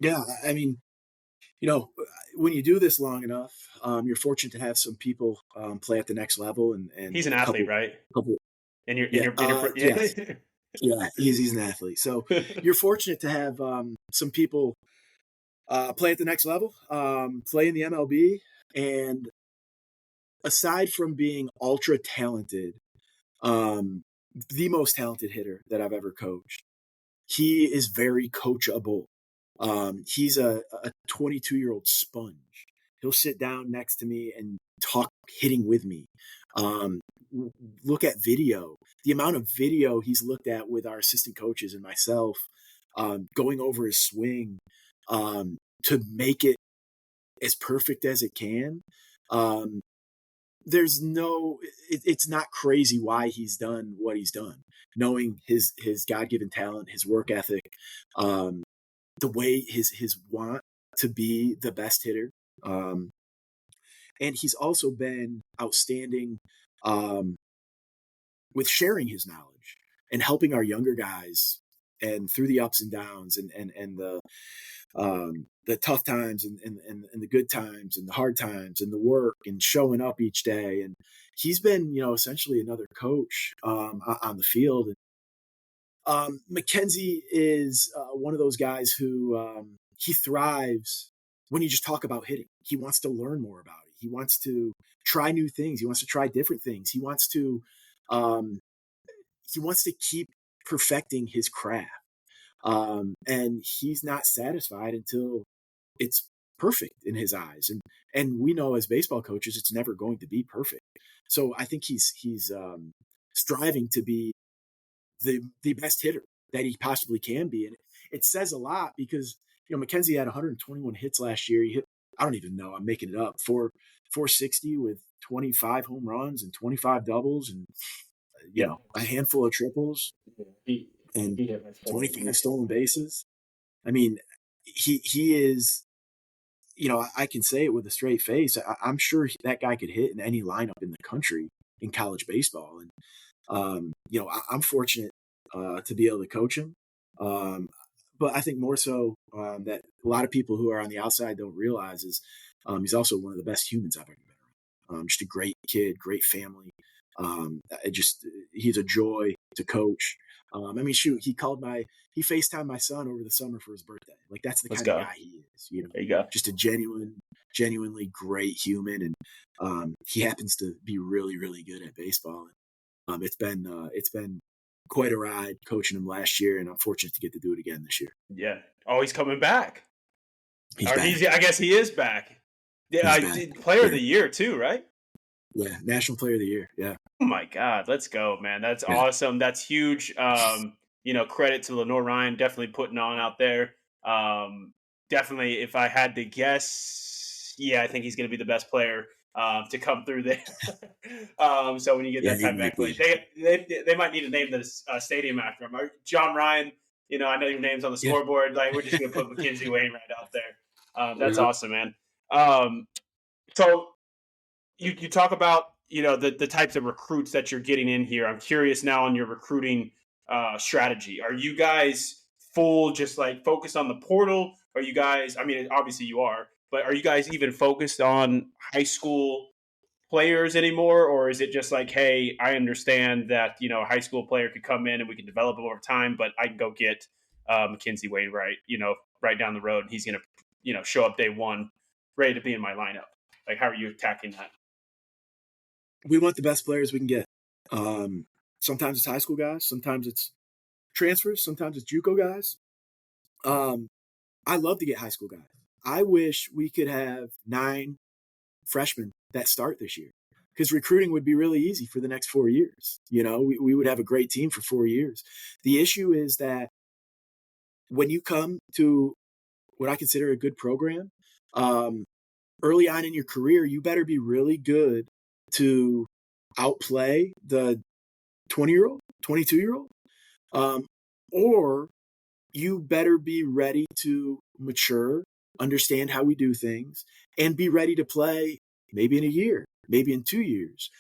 B: Yeah, I mean, when you do this long enough, you're fortunate to have some people play at the next level. And
A: he's an athlete, right?
B: Yes. Yeah, he's an athlete. So you're fortunate to have some people play at the next level, play in the MLB, and aside from being ultra talented, um, the most talented hitter that I've ever coached, he is very coachable. He's a 22-year-old sponge. He'll sit down next to me and talk hitting with me. Um, Look at video. The amount of video he's looked at with our assistant coaches and myself, going over his swing, to make it as perfect as it can. Um, there's no, it's not crazy why he's done what he's done. Knowing his God given talent, his work ethic, um, the way his want to be the best hitter. Um, and he's also been outstanding um, with sharing his knowledge and helping our younger guys and through the ups and downs and the tough times and the good times and the hard times and the work and showing up each day. And he's been, essentially another coach on the field. McKenzie is one of those guys who he thrives when you just talk about hitting. He wants to learn more about it. He wants to try new things. He wants to try different things. Um, he wants to keep perfecting his craft. And he's not satisfied until it's perfect in his eyes. And we know as baseball coaches, it's never going to be perfect. So I think he's striving to be the best hitter that he possibly can be. And it says a lot because, McKenzie had 121 hits last year. He hit, I don't even know, I'm making it up, 460 with 25 home runs and 25 doubles and,
A: Yeah,
B: a handful of triples
A: he
B: and
A: he hit my phone.
B: 25 stolen bases. I mean, he is, I can say it with a straight face. I'm sure that guy could hit in any lineup in the country in college baseball. And, I'm fortunate to be able to coach him. But I think more so that a lot of people who are on the outside don't realize is he's also one of the best humans I've ever been around. Just a great kid, great family. He's a joy to coach. Shoot, he FaceTimed my son over the summer for his birthday. Like that's the
A: Let's
B: kind of
A: go.
B: guy he is,
A: There you go.
B: just a genuinely great human. And he happens to be really, really good at baseball. It's been quite a ride coaching him last year, and I'm fortunate to get to do it again this year.
A: Yeah. Oh, he's coming back.
B: He's
A: Or
B: back.
A: I guess he is back. Yeah,
B: He's
A: I
B: back.
A: did player of
B: Yeah.
A: the year too, right?
B: Yeah. National Player of the Year. Yeah.
A: Oh my God, let's go, man. That's
B: Yeah.
A: awesome. That's huge. Credit to Lenoir-Rhyne, definitely putting on out there. Definitely, if I had to guess, yeah, I think he's going to be the best player to come through there. So when you get
B: Yeah.
A: that
B: He
A: type of
B: might
A: accolade,
B: be.
A: they might need to name this stadium after him. Or John Ryan, I know your name's on the
B: Yeah.
A: scoreboard. Like we're just going to put McKenzie Wainwright out there. That's
B: Yeah.
A: awesome, man. Um, so you talk about the types of recruits that you're getting in here. I'm curious now on your recruiting strategy. Are you guys full just like focused on the portal? Are you guys? I mean, obviously you are, but are you guys even focused on high school players anymore, or is it just like, hey, I understand that a high school player could come in and we can develop him over time, but I can go get McKenzie Wainwright, right down the road, and he's gonna show up day one, ready to be in my lineup. Like, how are you attacking that?
B: We want the best players we can get. Sometimes it's high school guys. Sometimes it's transfers. Sometimes it's JUCO guys. Um, I love to get high school guys. I wish we could have 9 freshmen that start this year because recruiting would be really easy for the next 4 years. We would have a great team for 4 years. The issue is that when you come to what I consider a good program, um, early on in your career, you better be really good to outplay the 20-year-old, 22-year-old, um, or you better be ready to mature, understand how we do things, and be ready to play maybe in a year, maybe in 2 years.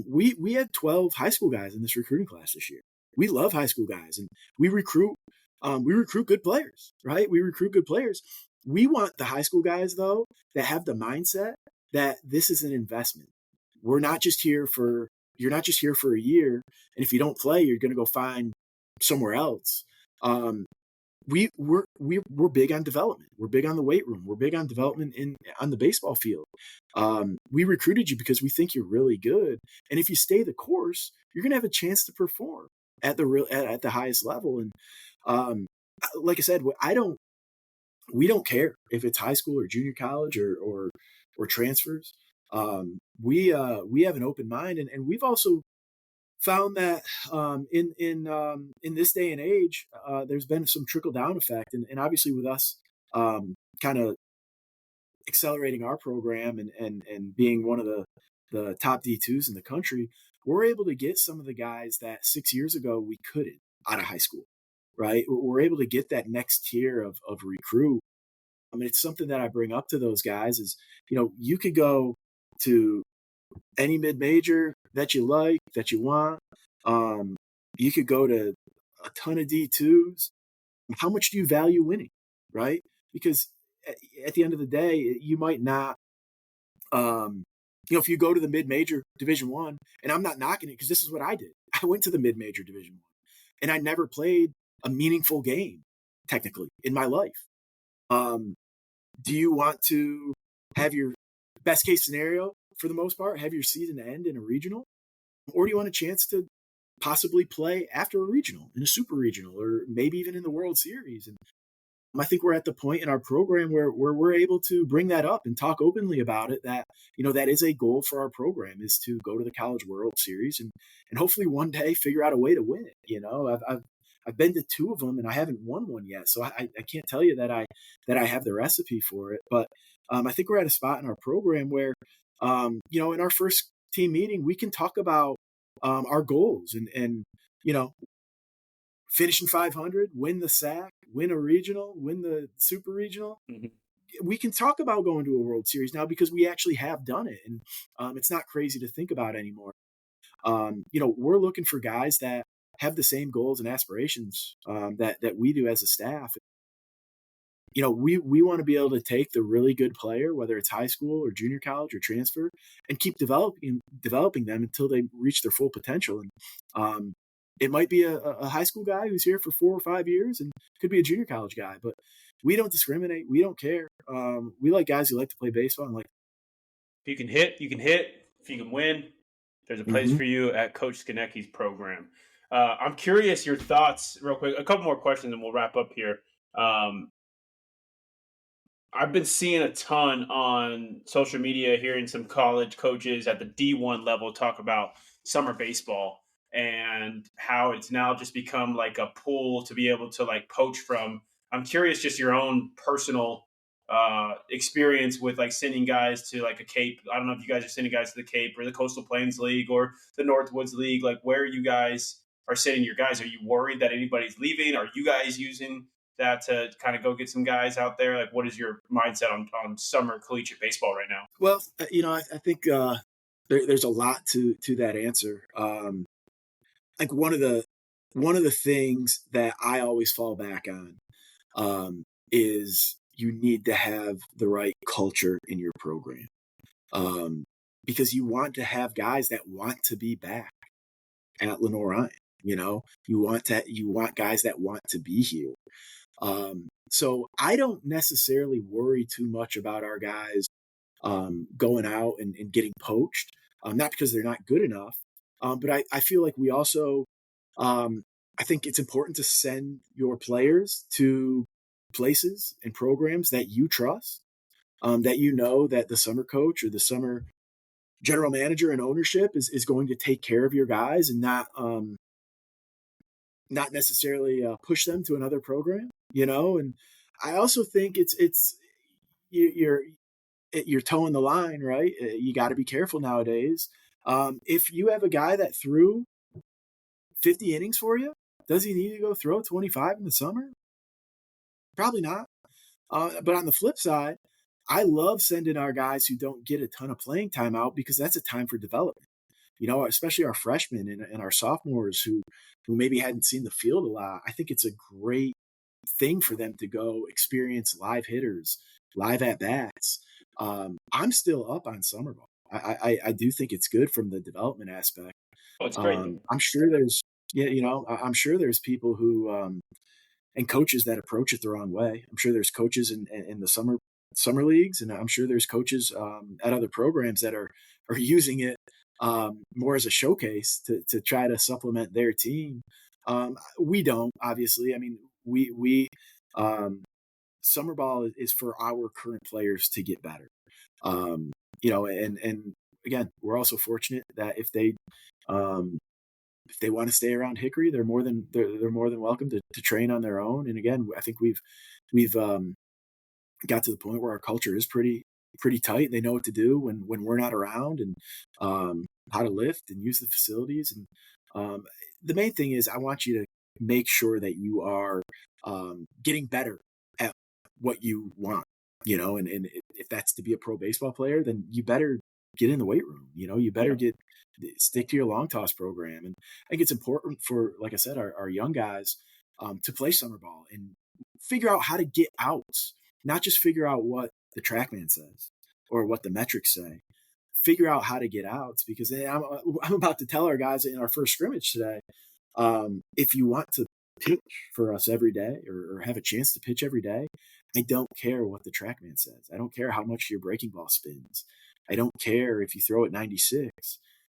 B: We had 12 high school guys in this recruiting class this year. We love high school guys, and we recruit. We recruit good players, right? We recruit good players. We want the high school guys though that have the mindset that this is an investment. We're not just here for. You're not just here for a year, and if you don't play, you're going to go find somewhere else. Um, we're big on development. We're big on the weight room. We're big on development on the baseball field. We recruited you because we think you're really good, and if you stay the course, you're going to have a chance to perform at the highest level. And um, like I said, we don't care if it's high school or junior college or transfers. We have an open mind, and we've also found that in this day and age, there's been some trickle down effect, and obviously with us kind of accelerating our program and being one of the top D2s in the country, we're able to get some of the guys that 6 years ago we couldn't out of high school, right? We're able to get that next tier of recruit. I mean, it's something that I bring up to those guys is, you could go to any mid-major that you like, that you want. Um, you could go to a ton of D2s. How much do you value winning, right? Because at the end of the day, you might not, if you go to the mid-major Division One, and I'm not knocking it because this is what I did. I went to the mid-major Division One, and I never played a meaningful game, technically, in my life. Do you want to have your best case scenario, for the most part, have your season end in a regional? Or do you want a chance to possibly play after a regional, in a super regional, or maybe even in the World Series? And I think we're at the point in our program where we're able to bring that up and talk openly about it, that, that is a goal for our program, is to go to the College World Series and hopefully one day figure out a way to win it. I've been to two of them and I haven't won one yet. So I can't tell you that I have the recipe for it, but I think we're at a spot in our program where, in our first team meeting, we can talk about our goals and finishing 500, win the SAC, win a regional, win the super regional.
A: Mhm.
B: We can talk about going to a World Series now because we actually have done it. And it's not crazy to think about anymore. We're looking for guys that have the same goals and aspirations that we do as a staff. We want to be able to take the really good player, whether it's high school or junior college or transfer, and keep developing them until they reach their full potential. And it might be a high school guy who's here for 4 or 5 years, and could be a junior college guy, but we don't discriminate. We don't care. We like guys who like to play baseball and like.
A: If you can hit, you can hit. If you can win, there's a place
B: Mhm.
A: for you at Coach Skonieczki's program. I'm curious your thoughts, real quick. A couple more questions, and we'll wrap up here. Um, I've been seeing a ton on social media, hearing some college coaches at the D1 level talk about summer baseball and how it's now just become like a pool to be able to like poach from. I'm curious, just your own personal experience with like sending guys to like a Cape. I don't know if you guys are sending guys to the Cape or the Coastal Plains League or the Northwoods League. Like where you guys are sending your guys. Are you worried that anybody's leaving? Are you guys using that to kind of go get some guys out there? Like, what is your mindset on summer collegiate baseball right now?
B: Well, I think there's a lot to that answer. Like one of the things that I always fall back on is you need to have the right culture in your program, um, because you want to have guys that want to be back at Lenoir-Rhyne. You want guys that want to be here. So I don't necessarily worry too much about our guys going out and getting poached, not because they're not good enough, but I feel like we also, I think it's important to send your players to places and programs that you trust, that that the summer coach or the summer general manager and ownership is going to take care of your guys and not necessarily push them to another program, and I also think you're you're towing the line, right? You got to be careful nowadays. If you have a guy that threw 50 innings for you, does he need to go throw 25 in the summer? Probably not. But on the flip side, I love sending our guys who don't get a ton of playing time out because that's a time for development. Especially our freshmen and our sophomores who maybe hadn't seen the field a lot. I think it's a great thing for them to go experience live hitters, live at bats. I'm still up on summer ball. I do think it's good from the development aspect.
A: Oh, it's great.
B: I'm sure there's Yeah, I'm sure there's people who and coaches that approach it the wrong way. I'm sure there's coaches in the summer leagues, and I'm sure there's coaches at other programs that are using it more as a showcase to try to supplement their team. We don't, obviously. I mean, we um, summer ball is for our current players to get better. Um, and again, we're also fortunate that um, if they want to stay around Hickory, they're more than welcome to train on their own. And again, I think we've got to the point where our culture is pretty tight. They know what to do when we're not around, and how to lift and use the facilities. And the main thing is, I want you to make sure that you are getting better at what you want. And if that's to be a pro baseball player, then you better get in the weight room. You better
A: Yeah.
B: get stick to your long toss program. And I think it's important for, like I said, our young guys to play summer ball and figure out how to get outs, not just figure out what the TrackMan says or what the metrics say. Figure out how to get outs, because I'm about to tell our guys in our first scrimmage today, if you want to pitch for us every day, or have a chance to pitch every day, I don't care what the TrackMan says. I don't care how much your breaking ball spins. I don't care if you throw it 96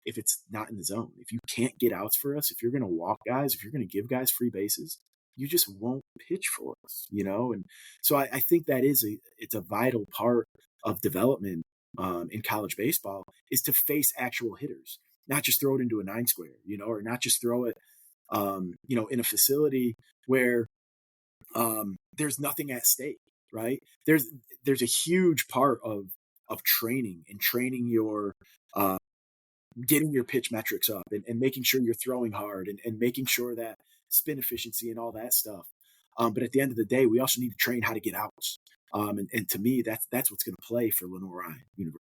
B: if it's not in the zone. If you can't get outs for us, if you're going to walk guys, if you're going to give guys free bases, you just won't pitch for us. And so I think that it's a vital part of development in college baseball, is to face actual hitters, not just throw it into a 9 square, or not just throw it, in a facility where there's nothing at stake, right? There's a huge part of training, and training your uh, getting your pitch metrics up, and making sure you're throwing hard, and making sure that spin efficiency and all that stuff. But at the end of the day, we also need to train how to get outs. And to me, that's what's going to play for Lenoir-Rhyne University.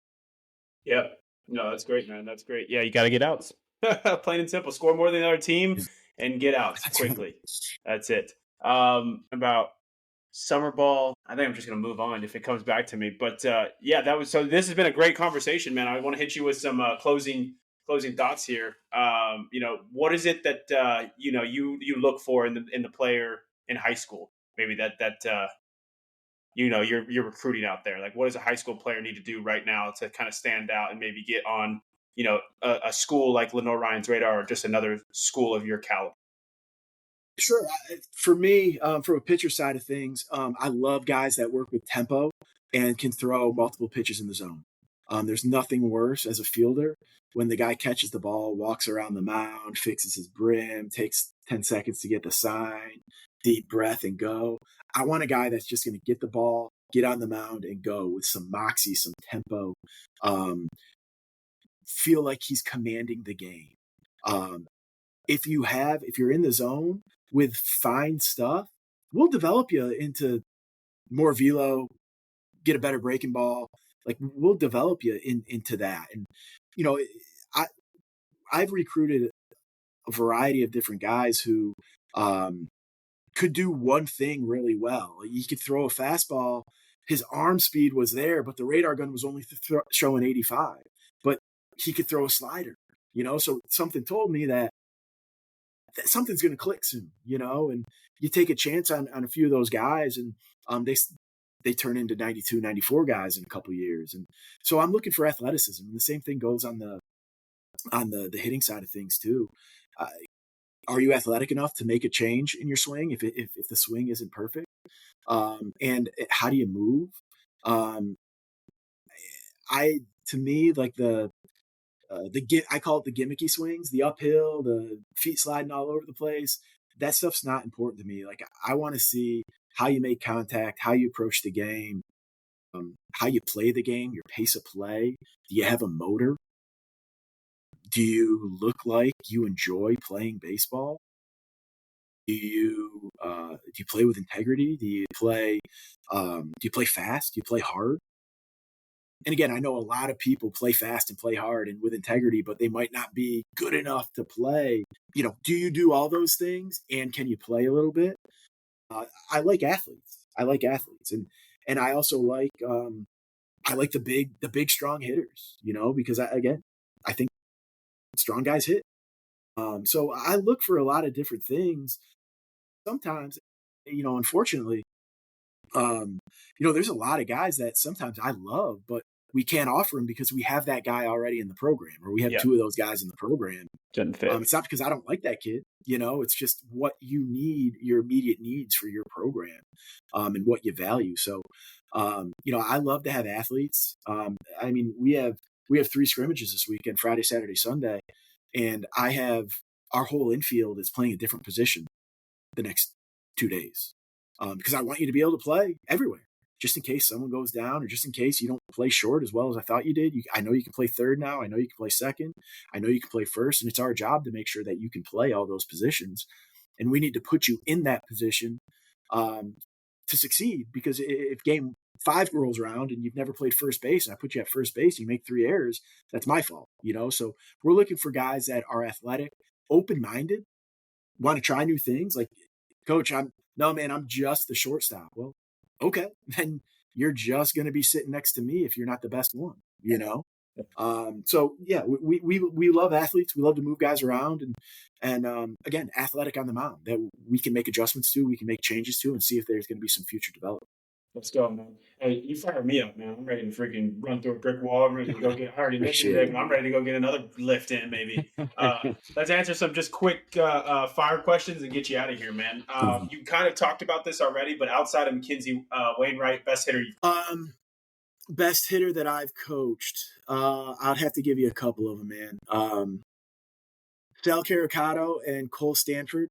A: Yeah. No, that's great, man. That's great. Yeah, you got to get outs. Plain and simple. Score more than the other team
B: Yeah,
A: and get outs
B: that's right.
A: quickly. That's it. About summer ball, I think I'm just going to move on if it comes back to me. But yeah, that was so. This has been a great conversation, man. I want to hit you with some closing thoughts here. What is it that you look for in the player in high school? Maybe that you're recruiting out there. Like, what does a high school player need to do right now to kind of stand out and maybe get on a school like Lenoir-Rhyne's radar, or just another school of your caliber?
B: Sure. For me, from a pitcher side of things, I love guys that work with tempo and can throw multiple pitches in the zone. There's nothing worse as a fielder when the guy catches the ball, walks around the mound, fixes his brim, takes 10 seconds to get the sign, deep breath, and go. I want a guy that's just going to get the ball, get on the mound, and go with some moxie, some tempo, um, feel like he's commanding the game. Um, if you're in the zone with fine stuff, we'll develop you into more velo, get a better breaking ball. Like, we'll develop you into that. And you know, I I've recruited a variety of different guys who um, could do one thing really well. He could throw a fastball. His arm speed was there, but the radar gun was only showing 85. But he could throw a slider. So something told me that something's going to click soon. And you take a chance on a few of those guys, and they turn into 92, 94 guys in a couple of years. And so I'm looking for athleticism. And the same thing goes on the hitting side of things too. Uh, are you athletic enough to make a change in your swing if the swing isn't perfect? And how do you move? Um, I to me, like I call it the gimmicky swings, the uphill, the feet sliding all over the place. That stuff's not important to me. Like, I want to see how you make contact, how you approach the game, how you play the game, your pace of play. Do you have a motor? Do you look like you enjoy playing baseball? Do you play with integrity? Do you play fast? Do you play hard? And again, I know a lot of people play fast and play hard and with integrity, but they might not be good enough to play. Do you do all those things, and can you play a little bit? I like athletes. And I also like the big strong hitters. Because I think strong guys hit. So I look for a lot of different things. Sometimes, unfortunately, um, there's a lot of guys that sometimes I love, but we can't offer them because we have that guy already in the program, or we have
A: Yeah,
B: two of those guys in the program.
A: didn't fit.
B: It's not because I don't like that kid, it's just what you need, your immediate needs for your program, and what you value. So, I love to have athletes. I mean, we have 3 scrimmages this weekend, Friday, Saturday, Sunday, and our whole infield is playing a different position the next 2 days, because I want you to be able to play everywhere, just in case someone goes down, or just in case you don't play short as well as I thought you did. I know you can play third now. I know you can play second. I know you can play first, and it's our job to make sure that you can play all those positions. And we need to put you in that position, um, to succeed. Because if game 5 rolls around and you've never played first base, and I put you at first base, and you make 3 errors, that's my fault. So we're looking for guys that are athletic, open minded, want to try new things. Like, coach, no, man, I'm just the shortstop. Well, okay, then you're just going to be sitting next to me if you're not the best one. So yeah, we love athletes. We love to move guys around, and again, athletic on the mound that we can make adjustments to, we can make changes to, and see if there's going to be some future development.
A: Let's go, man. Hey, you fire me up, man. I'm ready to freaking run through a brick wall. I'm ready to go get. I already lifted today, but I'm ready to go get another lift in, maybe. Let's answer some just quick fire questions and get you out of here, man. You kind of talked about this already, but outside of McKenzie Wainwright, best hitter.
B: Best hitter that I've coached, I'd have to give you a couple of them, man. Sal Caricato and Cole Stanford,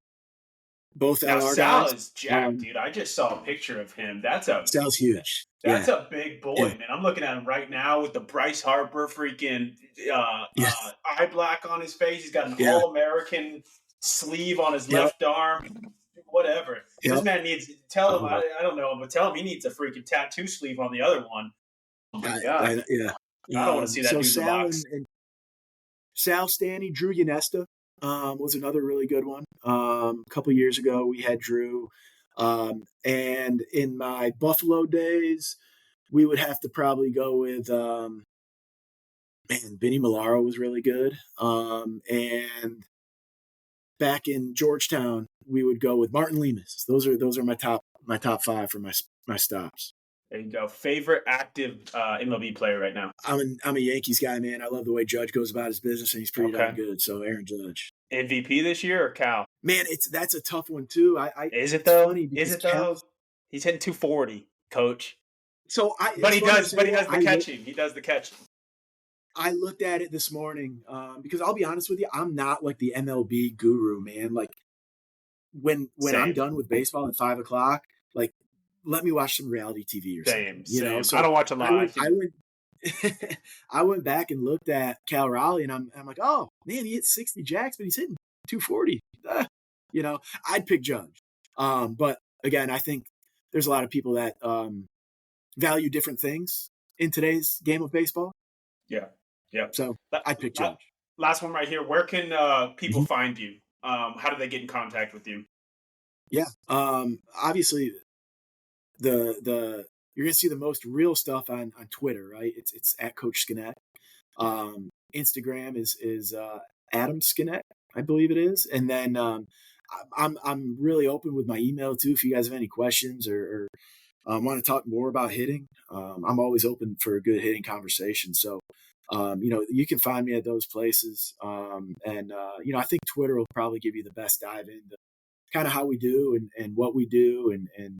B: both
A: Now
B: LR
A: Sal
B: guys.
A: is jacked, dude. I just saw a picture of him.
B: Sal's huge.
A: That's
B: Yeah.
A: a big boy,
B: Yeah.
A: man. I'm looking at him right now with the Bryce Harper freaking
B: Yeah.
A: eye black on his face. He's got an
B: Yeah.
A: All-American sleeve on his
B: Yep.
A: left arm. Whatever. This
B: Yep.
A: man needs tell him. I don't know, but tell him he needs a freaking tattoo sleeve on the other one. Oh my god!
B: Yeah.
A: I don't want to see that
B: So
A: dude in the
B: Sal
A: box.
B: and Sal Stanny, Drew Yanesta, was another really good one. A couple years ago, we had Drew. And in my Buffalo days, we would have to probably go with, Vinny Milaro was really good. And back in Georgetown, we would go with Martin Lemus. Those are my top 5 for my stops.
A: There you go. Favorite active MLB player right now?
B: I'm a Yankees guy, man. I love the way Judge goes about his business, and he's pretty darn good. So Aaron Judge.
A: MVP this year or Cal?
B: Man, that's a tough one too.
A: Is it though?
B: Is it though?
A: He's hitting 240, coach.
B: So
A: But he does the catching. He does the catching.
B: I looked at it this morning, because I'll be honest with you, I'm not like the MLB guru, man. Like when I'm done with baseball at 5:00, like let me watch some reality TV or something.
A: Same.
B: So
A: I don't watch a lot.
B: I went back and looked at Cal Raleigh, and I'm like, oh man, he hit 60 jacks, but he's hitting 240. I'd pick Judge. But again, I think there's a lot of people that value different things in today's game of baseball.
A: Yeah.
B: So I'd pick Judge.
A: Last one right here. Where can people find you? How do they get in contact with you?
B: Yeah. Obviously, the you're gonna see the most real stuff on Twitter, right? It's at Coach Skoniecz. Instagram is Adam Skonieczki, I believe it is, and then I'm really open with my email too. If you guys have any questions or want to talk more about hitting, I'm always open for a good hitting conversation. So, you can find me at those places, and I think Twitter will probably give you the best dive into kind of how we do and what we do and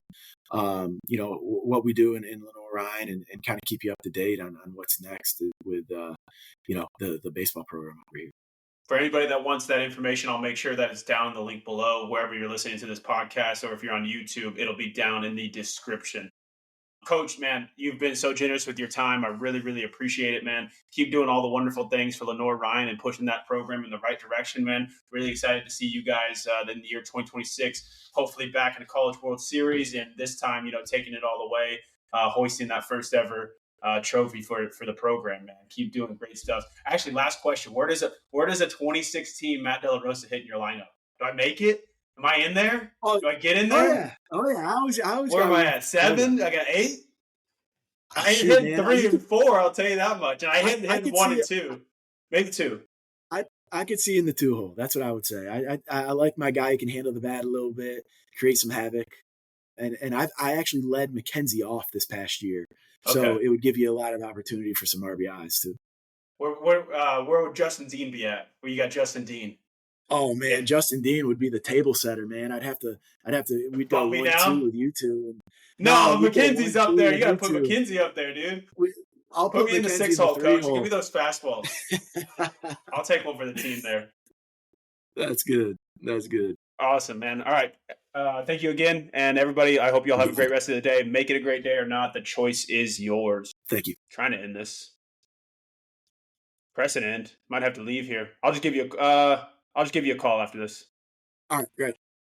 B: what we do in Lenoir-Rhyne and kind of keep you up to date on what's next with the baseball program over here.
A: For anybody that wants that information, I'll make sure that it's down in the link below wherever you're listening to this podcast, or if you're on YouTube, it'll be down in the description. Coach, man, you've been so generous with your time. I really, really appreciate it, man. Keep doing all the wonderful things for Lenoir-Rhyne and pushing that program in the right direction, man. Really excited to see you guys in the year 2026, hopefully back in the College World Series, and this time, taking it all the way, hoisting that first ever trophy for the program, man. Keep doing great stuff. Actually, last question: Where does a 2016 Matt De La Rosa hit in your lineup? Do I make it? Am I in there? Do I get in there?
B: Oh yeah. I was.
A: Where am I at? 7? I got 8. I hit 3 and 4. I'll tell you that much. And I hit 1 and 2, maybe 2.
B: I could see in the 2-hole. That's what I would say. I like my guy who can handle the bat a little bit, create some havoc. And I actually led McKenzie off this past year, so
A: Okay.
B: it would give you a lot of opportunity for some RBIs too.
A: Where would Justin Dean be at? Where you got Justin Dean?
B: Oh man,
A: If
B: Justin Dean would be the table setter, man. We'd go
A: bump me
B: 1-2
A: down.
B: with you two, and no,
A: No,
B: we'd go
A: McKenzie's
B: one
A: up
B: two
A: there. You
B: with
A: gotta
B: you
A: put
B: two.
A: McKenzie up there, dude.
B: I'll
A: Put
B: put
A: me in the
B: McKenzie
A: six
B: in the
A: hole,
B: three
A: coach. Give me
B: hole.
A: those fastballs. I'll take one for the team there.
B: That's good. That's good.
A: Awesome, man. All right. Thank you again. And everybody, I hope you all have a great rest of the day. Make it a great day or not. The choice is yours.
B: Thank you.
A: Trying to end this. Press an end. Might have to leave here. I'll just give you a call after this.
B: All right, great.